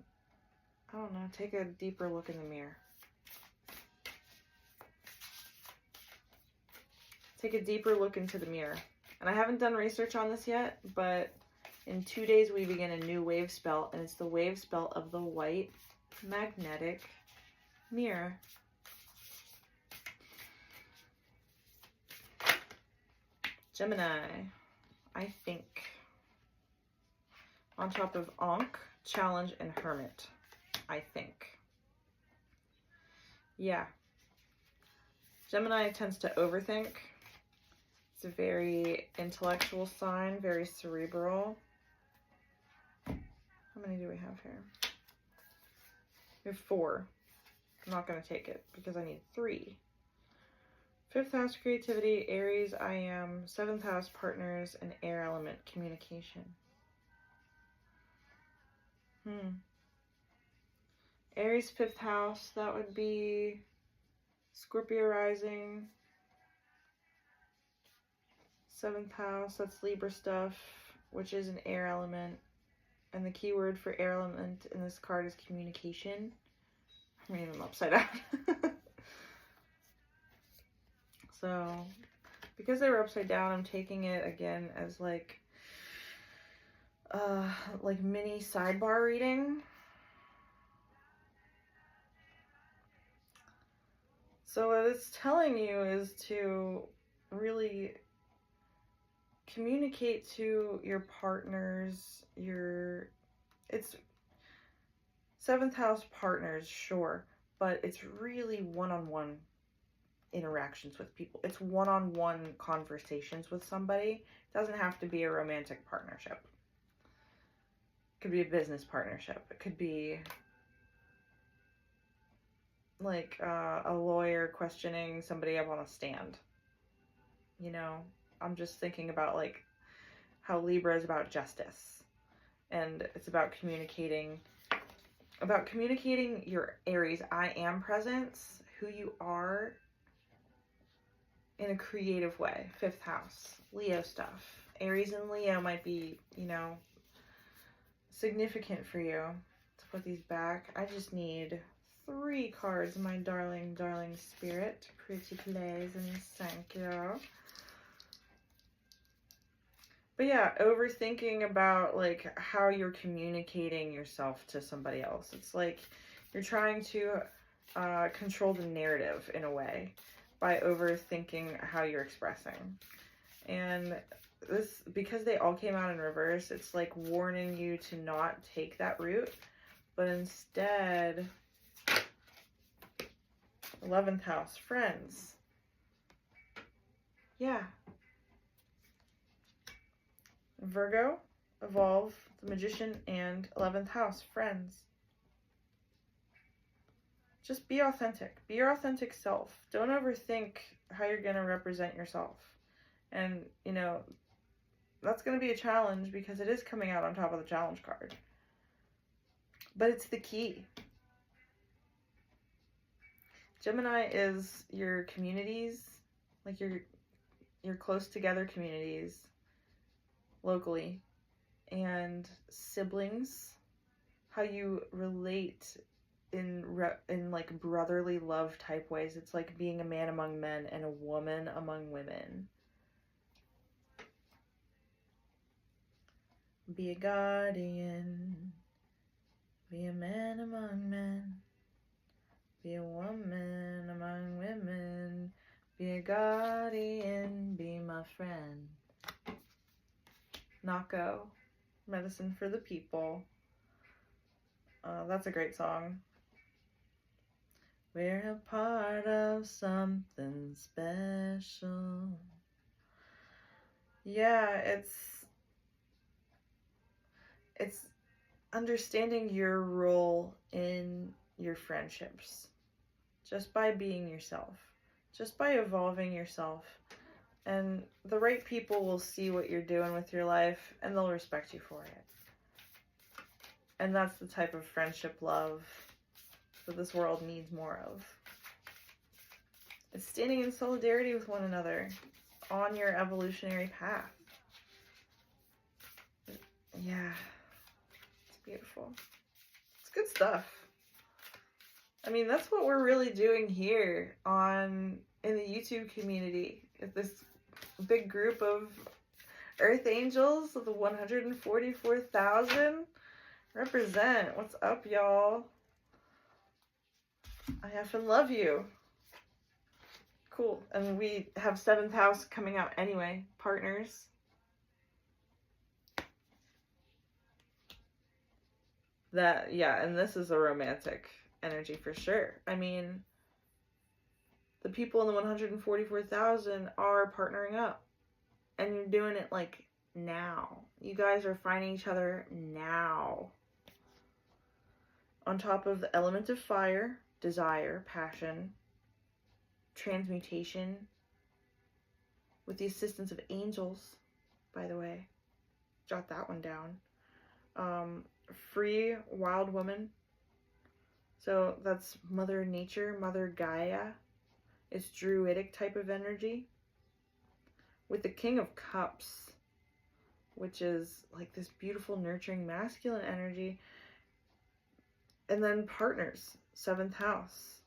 I don't know, take a deeper look in the mirror. Take a deeper look into the mirror. And I haven't done research on this yet, but in 2 days we begin a new wave spell, and it's the wave spell of the white magnetic mirror. Gemini, I think. On top of Ankh, Challenge, and Hermit, I think. Yeah. Gemini tends to overthink. It's a very intellectual sign, very cerebral. How many do we have here? We have 4. I'm not going to take it because I need 3. 5th house, creativity, Aries, I am. 7th house, partners, and air element, communication. Aries, 5th house, that would be Scorpio rising. 7th house, that's Libra stuff, which is an air element. And the keyword for air element in this card is communication. I'm reading them upside down. So, because they were upside down, I'm taking it again as like mini sidebar reading. So what it's telling you is to really communicate to your partners, it's 7th house partners, sure, but it's really one-on-one interactions with people. It's one-on-one conversations with somebody. It doesn't have to be a romantic partnership. It could be a business partnership. It could be like a lawyer questioning somebody up on a stand. You know, I'm just thinking about like how Libra is about justice. And it's about communicating your Aries I am presence, who you are, in a creative way. 5th house, Leo stuff. Aries and Leo might be, you know, significant for you. To put these back, I just need 3 cards, my darling, darling spirit. Pretty please and thank you. But yeah, overthinking about like how you're communicating yourself to somebody else. It's like you're trying to control the narrative in a way by overthinking how you're expressing. And this, because they all came out in reverse, it's like warning you to not take that route, but instead, 11th house, friends. Yeah. Virgo, evolve, the Magician, and 11th house, friends. Just be authentic. Be your authentic self. Don't overthink how you're going to represent yourself. And, you know, that's going to be a challenge because it is coming out on top of the challenge card. But it's the key. Gemini is your communities, like your close together communities locally, and siblings, how you relate in like brotherly love type ways. It's like being a man among men and a woman among women. Be a guardian, be a man among men, be a woman among women, be a guardian, be my friend. Nako, Medicine for the People. That's a great song. We're a part of something special. Yeah, it's understanding your role in your friendships. Just by being yourself. Just by evolving yourself. And the right people will see what you're doing with your life, and they'll respect you for it. And that's the type of friendship love that this world needs more of. It's standing in solidarity with one another on your evolutionary path. Yeah, it's beautiful. It's good stuff. I mean, that's what we're really doing here in the YouTube community. This big group of Earth Angels of the 144,000 represent. What's up, y'all? I effing love you. Cool. And we have 7th house coming out anyway. Partners. That, yeah, and this is a romantic energy for sure. I mean, the people in the 144,000 are partnering up. And you're doing it, like, now. You guys are finding each other now. On top of the element of fire, desire, passion, transmutation, with the assistance of angels, by the way. Jot that one down. Free wild woman. So that's Mother Nature, Mother Gaia. It's druidic type of energy. With the King of Cups, which is like this beautiful, nurturing, masculine energy. And then partners, 7th house.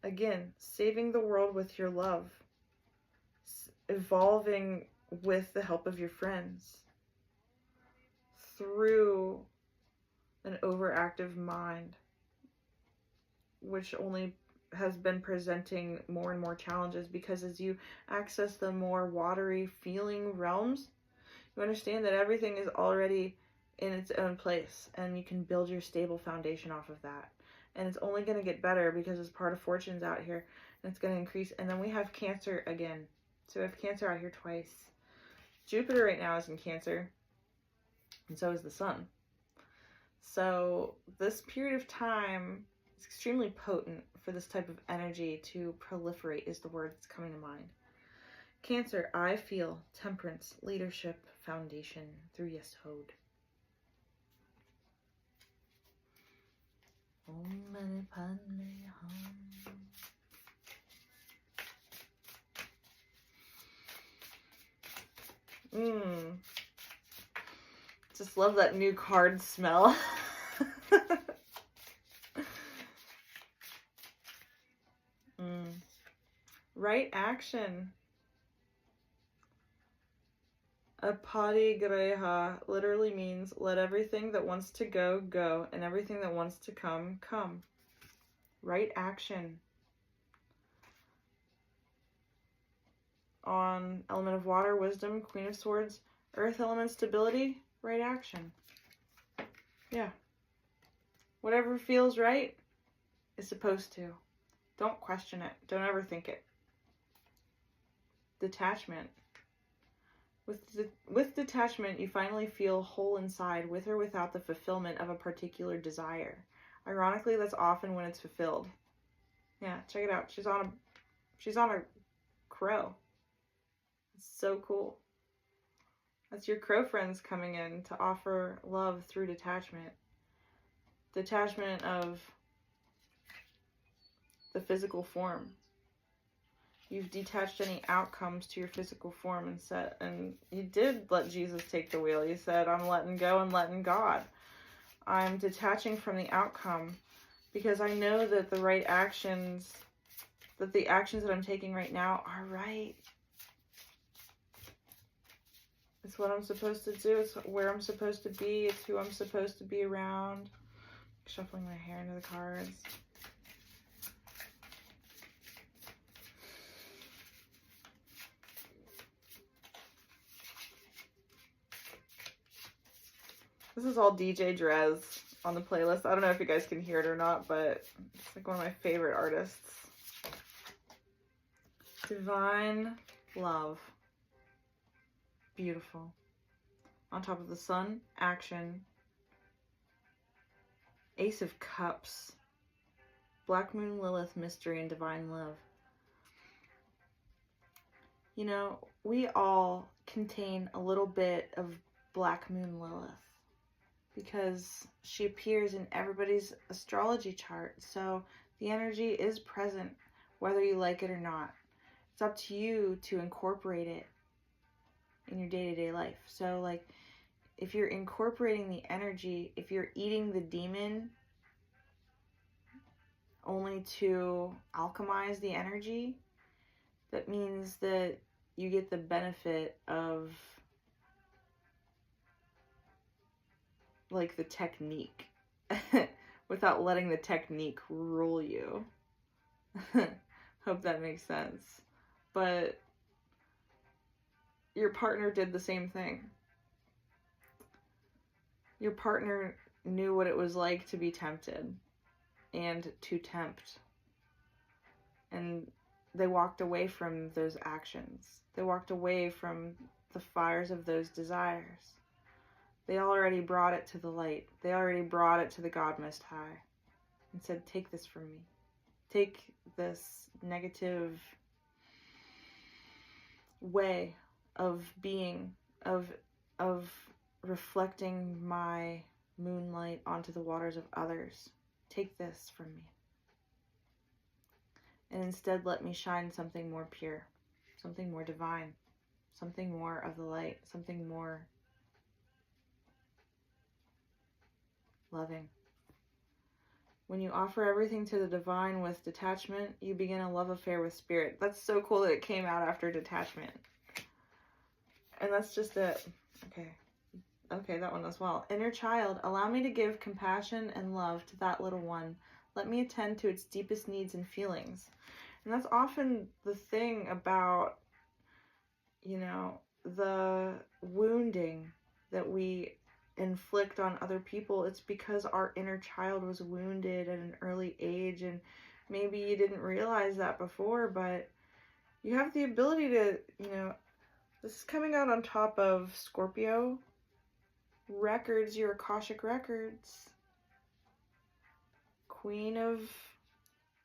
Again, saving the world with your love. Evolving with the help of your friends. Through an overactive mind, which only has been presenting more and more challenges, because as you access the more watery feeling realms, you understand that everything is already in its own place, and you can build your stable foundation off of that. And it's only going to get better because it's part of fortune's out here, and it's going to increase. And then we have Cancer again. So we have Cancer out here twice. Jupiter right now is in Cancer, and so is the Sun. So this period of time is extremely potent for this type of energy to proliferate, is the word that's coming to mind. Cancer, I feel temperance, leadership, foundation through Yesod. Om Mani Padme Hum. Just love that new card smell. Right action. Apadigraha literally means let everything that wants to go, go, and everything that wants to come, come. Right action. On element of water, wisdom, Queen of Swords, earth element, stability, right action. Yeah. Whatever feels right is supposed to. Don't question it. Don't overthink it. Detachment. With detachment, you finally feel whole inside, with or without the fulfillment of a particular desire. Ironically, that's often when it's fulfilled. Yeah, check it out. She's on a crow. It's so cool. That's your crow friends coming in to offer love through detachment. Detachment of the physical form. You've detached any outcomes to your physical form and you did let Jesus take the wheel. You said, I'm letting go and letting God. I'm detaching from the outcome because I know that the right actions, that the actions that I'm taking right now are right. It's what I'm supposed to do. It's where I'm supposed to be. It's who I'm supposed to be around. Shuffling my hair into the cards. This is all DJ Drez on the playlist. I don't know if you guys can hear it or not, but it's like one of my favorite artists. Divine love. Beautiful. On top of the sun, action. Ace of Cups. Black Moon, Lilith, mystery, and divine love. You know, we all contain a little bit of Black Moon Lilith because she appears in everybody's astrology chart. So the energy is present whether you like it or not. It's up to you to incorporate it in your day-to-day life. So like if you're incorporating the energy, if you're eating the demon only to alchemize the energy, that means that you get the benefit of like the technique without letting the technique rule you. Hope that makes sense. But your partner did the same thing. Your partner knew what it was like to be tempted and to tempt. And they walked away from those actions. They walked away from the fires of those desires. They already brought it to the light. They already brought it to the God Most High and said, take this from me. Take this negative way of being, of reflecting my moonlight onto the waters of others. Take this from me. And instead let me shine something more pure, something more divine, something more of the light, something more loving. When you offer everything to the divine with detachment, you begin a love affair with spirit. That's so cool that it came out after detachment. And that's just it. Okay, that one as well. Inner child, allow me to give compassion and love to that little one. Let me attend to its deepest needs and feelings. And that's often the thing about, you know, the wounding that we inflict on other people. It's because our inner child was wounded at an early age, and maybe you didn't realize that before, but you have the ability to, you know, this is coming out on top of Scorpio records, your Akashic records. Queen of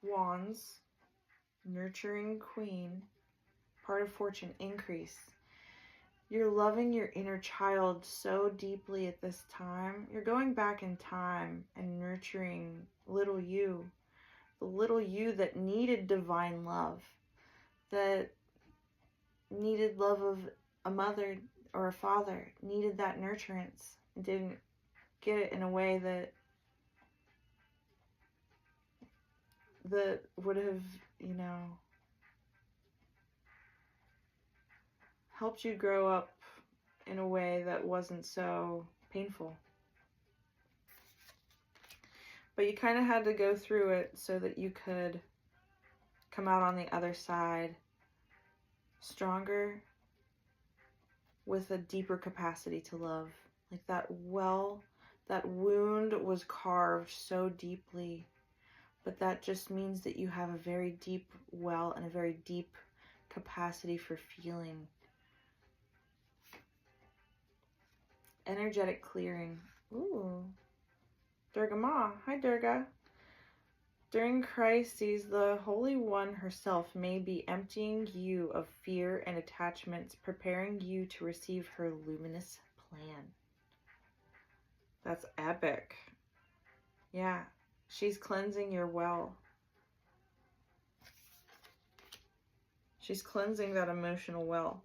Wands, nurturing queen, Part of fortune, increase. You're loving your inner child so deeply at this time. You're going back in time and nurturing little you. The little you that needed divine love. That needed love of a mother or a father. Needed that nurturance. And didn't get it in a way that would have, you know, helped you grow up in a way that wasn't so painful. But you kind of had to go through it so that you could come out on the other side stronger, with a deeper capacity to love. Like that wound was carved so deeply, but that just means that you have a very deep well and a very deep capacity for feeling. Energetic clearing. Ooh. Durga Ma. Hi, Durga. During crises, the Holy One herself may be emptying you of fear and attachments, preparing you to receive her luminous plan. That's epic. Yeah, she's cleansing your well. She's cleansing that emotional well.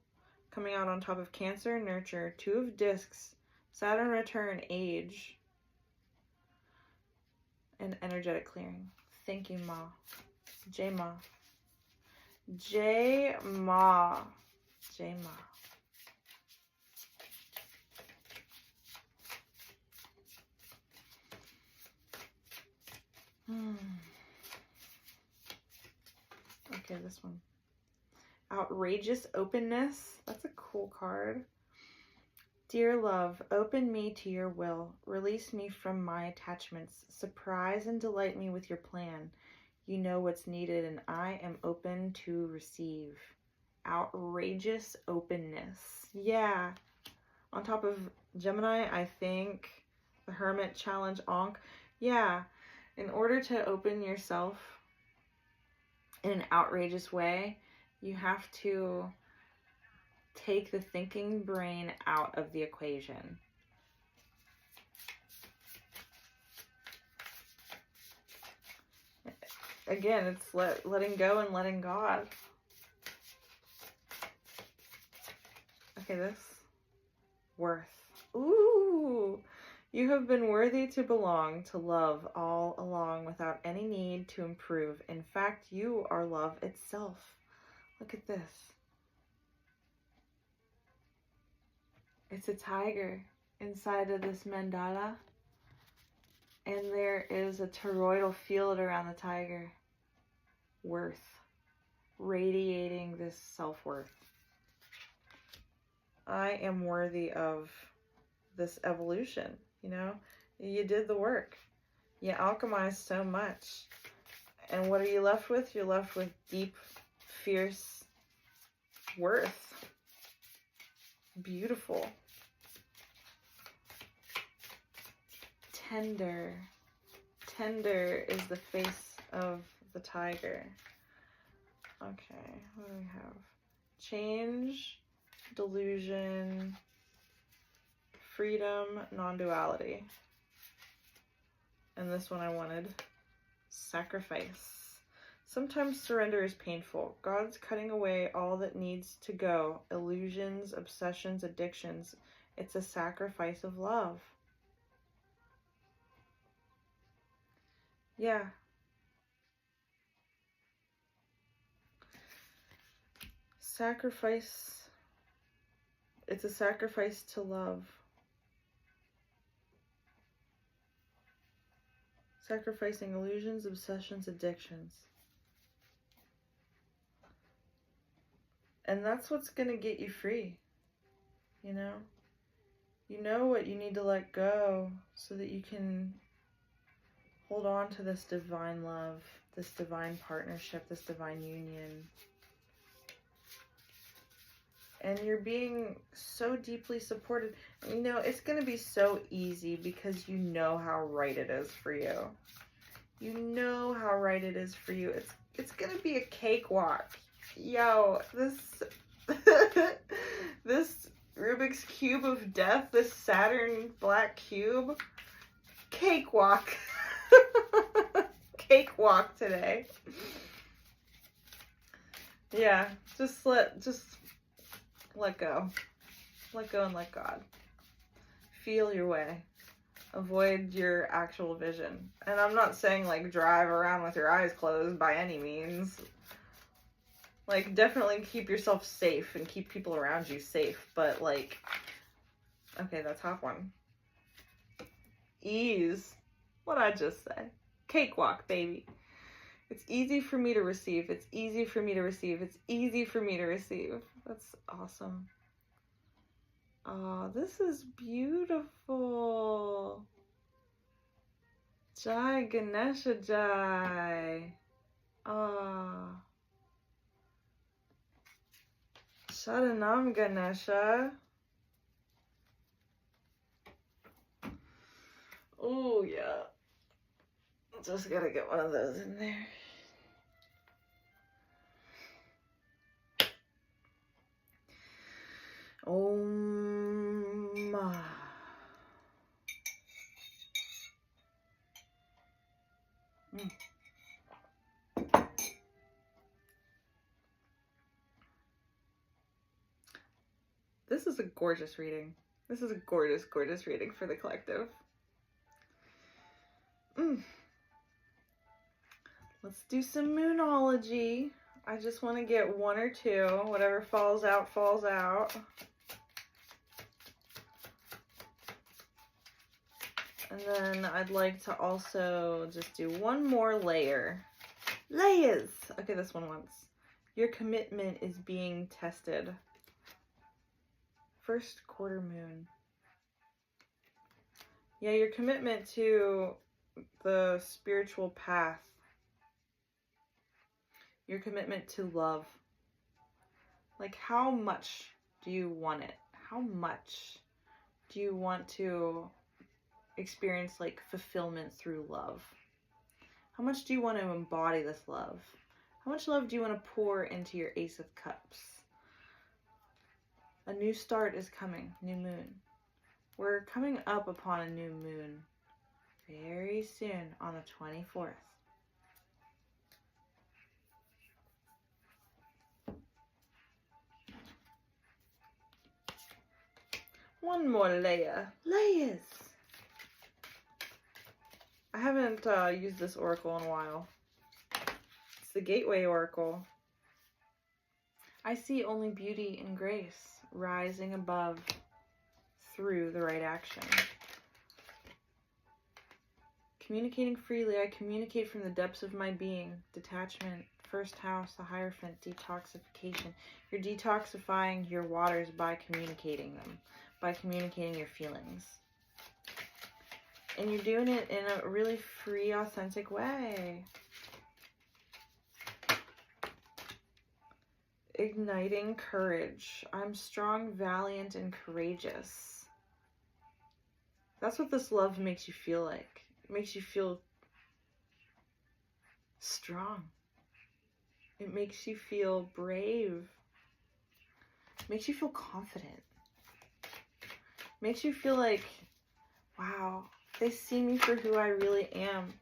Coming out on top of Cancer, nurture, 2 of discs, Saturn return, age, and energetic clearing. Thank you, Ma. J Ma. J Ma. J Ma. Okay, this one. Outrageous openness. That's a cool card. Dear love, open me to your will. Release me from my attachments. Surprise and delight me with your plan. You know what's needed, and I am open to receive. Outrageous openness. Yeah. On top of Gemini, I think the Hermit Challenge Ankh. Yeah. In order to open yourself in an outrageous way, you have to take the thinking brain out of the equation. Again, it's letting go and letting God. Okay, this. Worth. Ooh! You have been worthy to belong, to love all along without any need to improve. In fact, you are love itself. Look at this. It's a tiger inside of this mandala, and there is a toroidal field around the tiger. Worth. Radiating this self-worth. I am worthy of this evolution, you know? You did the work. You alchemized so much. And what are you left with? You're left with deep, fierce worth. Beautiful. Tender. Tender is the face of the tiger. Okay, what do we have? Change, delusion, freedom, non-duality. And this one I wanted. Sacrifice. Sometimes surrender is painful. God's cutting away all that needs to go. Illusions, obsessions, addictions. It's a sacrifice of love. Yeah. Sacrifice. It's a sacrifice to love. Sacrificing illusions, obsessions, addictions. And that's what's going to get you free, you know? You know what you need to let go so that you can hold on to this divine love, this divine partnership, this divine union. And you're being so deeply supported. You know, it's going to be so easy because you know how right it is for you. You know how right it is for you. It's going to be a cakewalk. Yo, this this Rubik's Cube of Death, this Saturn black cube, cakewalk. Cakewalk today. Yeah, just let go. Let go and let God. Feel your way. Avoid your actual vision. And I'm not saying like drive around with your eyes closed by any means. Like, definitely keep yourself safe and keep people around you safe, but like, okay, that's half one. Ease. What'd I just say? Cakewalk, baby. It's easy for me to receive. It's easy for me to receive. It's easy for me to receive. That's awesome. Oh, this is beautiful. Jai Ganesha Jai. Ah. Sharanam Ganesha. Oh, yeah. Just gotta get one of those in there. Om. This is a gorgeous reading. This is a gorgeous, gorgeous reading for the collective. Let's do some Moonology. I just want to get one or two. Whatever falls out, falls out. And then I'd like to also just do one more layer. Layers! Okay, this one once. Your commitment is being tested. First quarter moon. Yeah, your commitment to the spiritual path. Your commitment to love. Like, how much do you want it? How much do you want to experience, like, fulfillment through love? How much do you want to embody this love? How much love do you want to pour into your Ace of Cups? A new start is coming. New moon. We're coming up upon a new moon very soon on the 24th. One more layer. Layers. I haven't used this oracle in a while. It's the Gateway Oracle. I see only beauty and grace rising above through the right action. Communicating freely, I communicate from the depths of my being. Detachment, first house, the Hierophant, detoxification. You're detoxifying your waters by communicating them, by communicating your feelings. And you're doing it in a really free, authentic way. Igniting courage. I'm strong, valiant, and courageous. That's what this love makes you feel like. It makes you feel strong. It makes you feel brave. It makes you feel confident. It makes you feel like, wow, they see me for who I really am.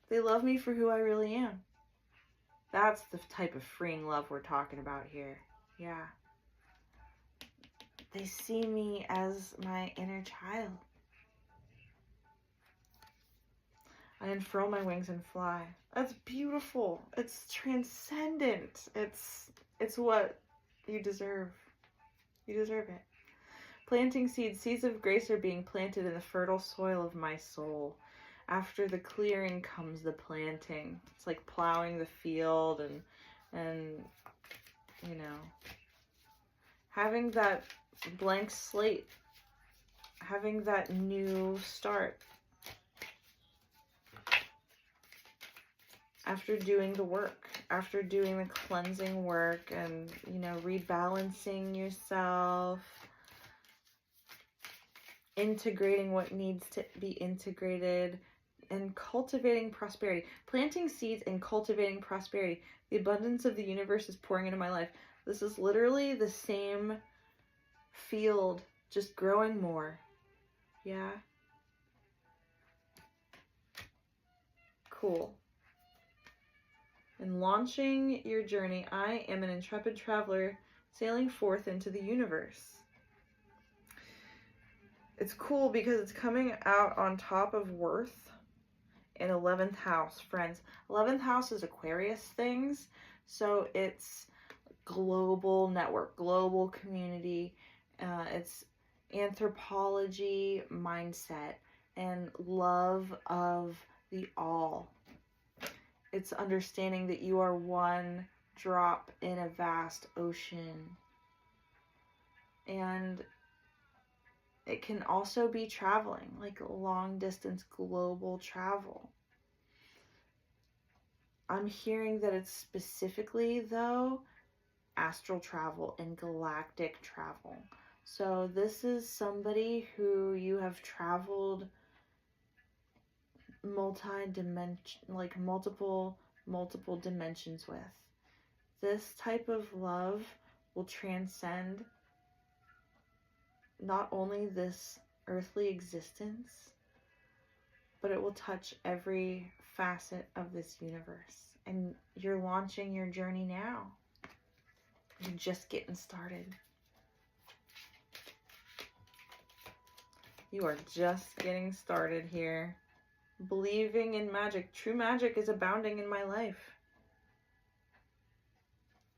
They love me for who I really am. That's the type of freeing love we're talking about here. Yeah. They see me as my inner child. I unfurl my wings and fly. That's beautiful. It's transcendent. It's what you deserve. You deserve it. Planting seeds. Seeds of grace are being planted in the fertile soil of my soul. After the clearing comes the planting. It's like plowing the field and you know, having that blank slate, having that new start. After doing the work, after doing the cleansing work and, you know, rebalancing yourself, integrating what needs to be integrated, and cultivating prosperity. Planting seeds and cultivating prosperity. The abundance of the universe is pouring into my life. This is literally the same field, just growing more. Yeah. Cool. In launching your journey, I am an intrepid traveler sailing forth into the universe. It's cool because it's coming out on top of worth in 11th house, friends. 11th house is Aquarius things, so it's global network, global community. It's anthropology mindset and love of the all. It's understanding that you are one drop in a vast ocean. And it can also be traveling, like long distance global travel. I'm hearing that it's specifically, though, astral travel and galactic travel. So this is somebody who you have traveled multi-dimension, like multiple dimensions with. This type of love will transcend not only this earthly existence, but it will touch every facet of this universe. And you're launching your journey now. You're just getting started. You are just getting started here. Believing in magic. True magic is abounding in my life.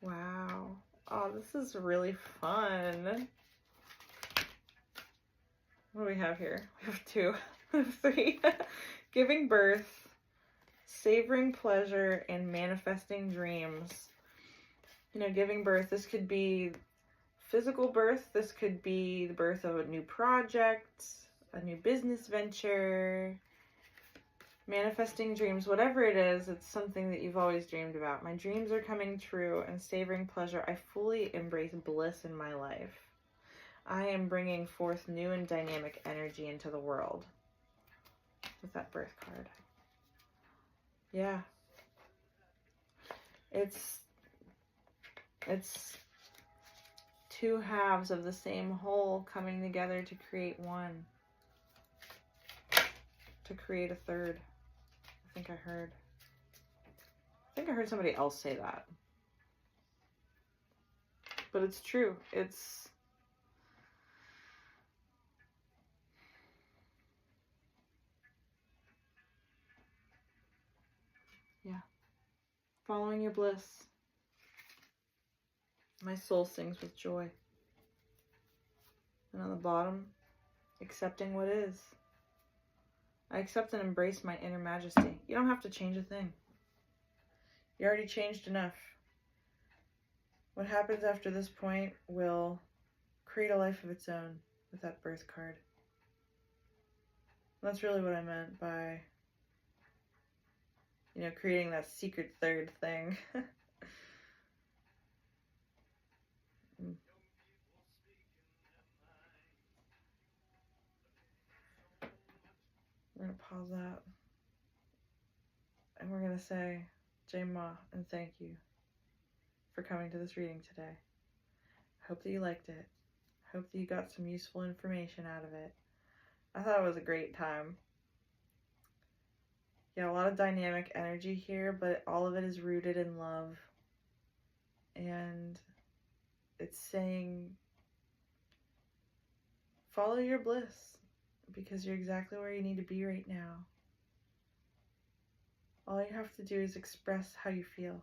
Wow. Oh, this is really fun. What do we have here? We have 2. We have 3. Giving birth, savoring pleasure, and manifesting dreams. You know, giving birth, this could be physical birth. This could be the birth of a new project, a new business venture. Manifesting dreams, whatever it is, it's something that you've always dreamed about. My dreams are coming true, and savoring pleasure. I fully embrace bliss in my life. I am bringing forth new and dynamic energy into the world. With that birth card. Yeah. It's 2 halves of the same whole coming together to create one. To create a third. I think I heard somebody else say that. But it's true. Yeah. Following your bliss. My soul sings with joy. And on the bottom, accepting what is. I accept and embrace my inner majesty. You don't have to change a thing. You already changed enough. What happens after this point will create a life of its own with that birth card. That's really what I meant by, you know, creating that secret third thing. We're going to pause that. And we're going to say, Jai Ma, and thank you for coming to this reading today. I hope that you liked it. I hope that you got some useful information out of it. I thought it was a great time. Yeah, a lot of dynamic energy here, but all of it is rooted in love. And it's saying, follow your bliss, because you're exactly where you need to be right now. All you have to do is express how you feel.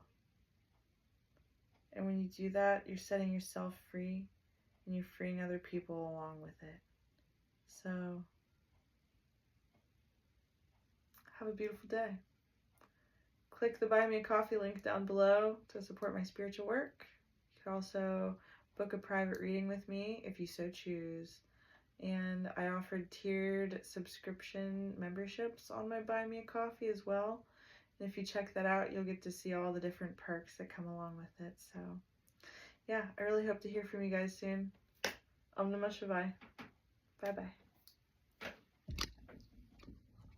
And when you do that, you're setting yourself free, and you're freeing other people along with it. So, have a beautiful day. Click the Buy Me a Coffee link down below to support my spiritual work. You can also book a private reading with me if you so choose. And I offered tiered subscription memberships on my Buy Me a Coffee as well. And if you check that out, you'll get to see all the different perks that come along with it. So, yeah, I really hope to hear from you guys soon. Om Namah Shivaya. Bye-bye.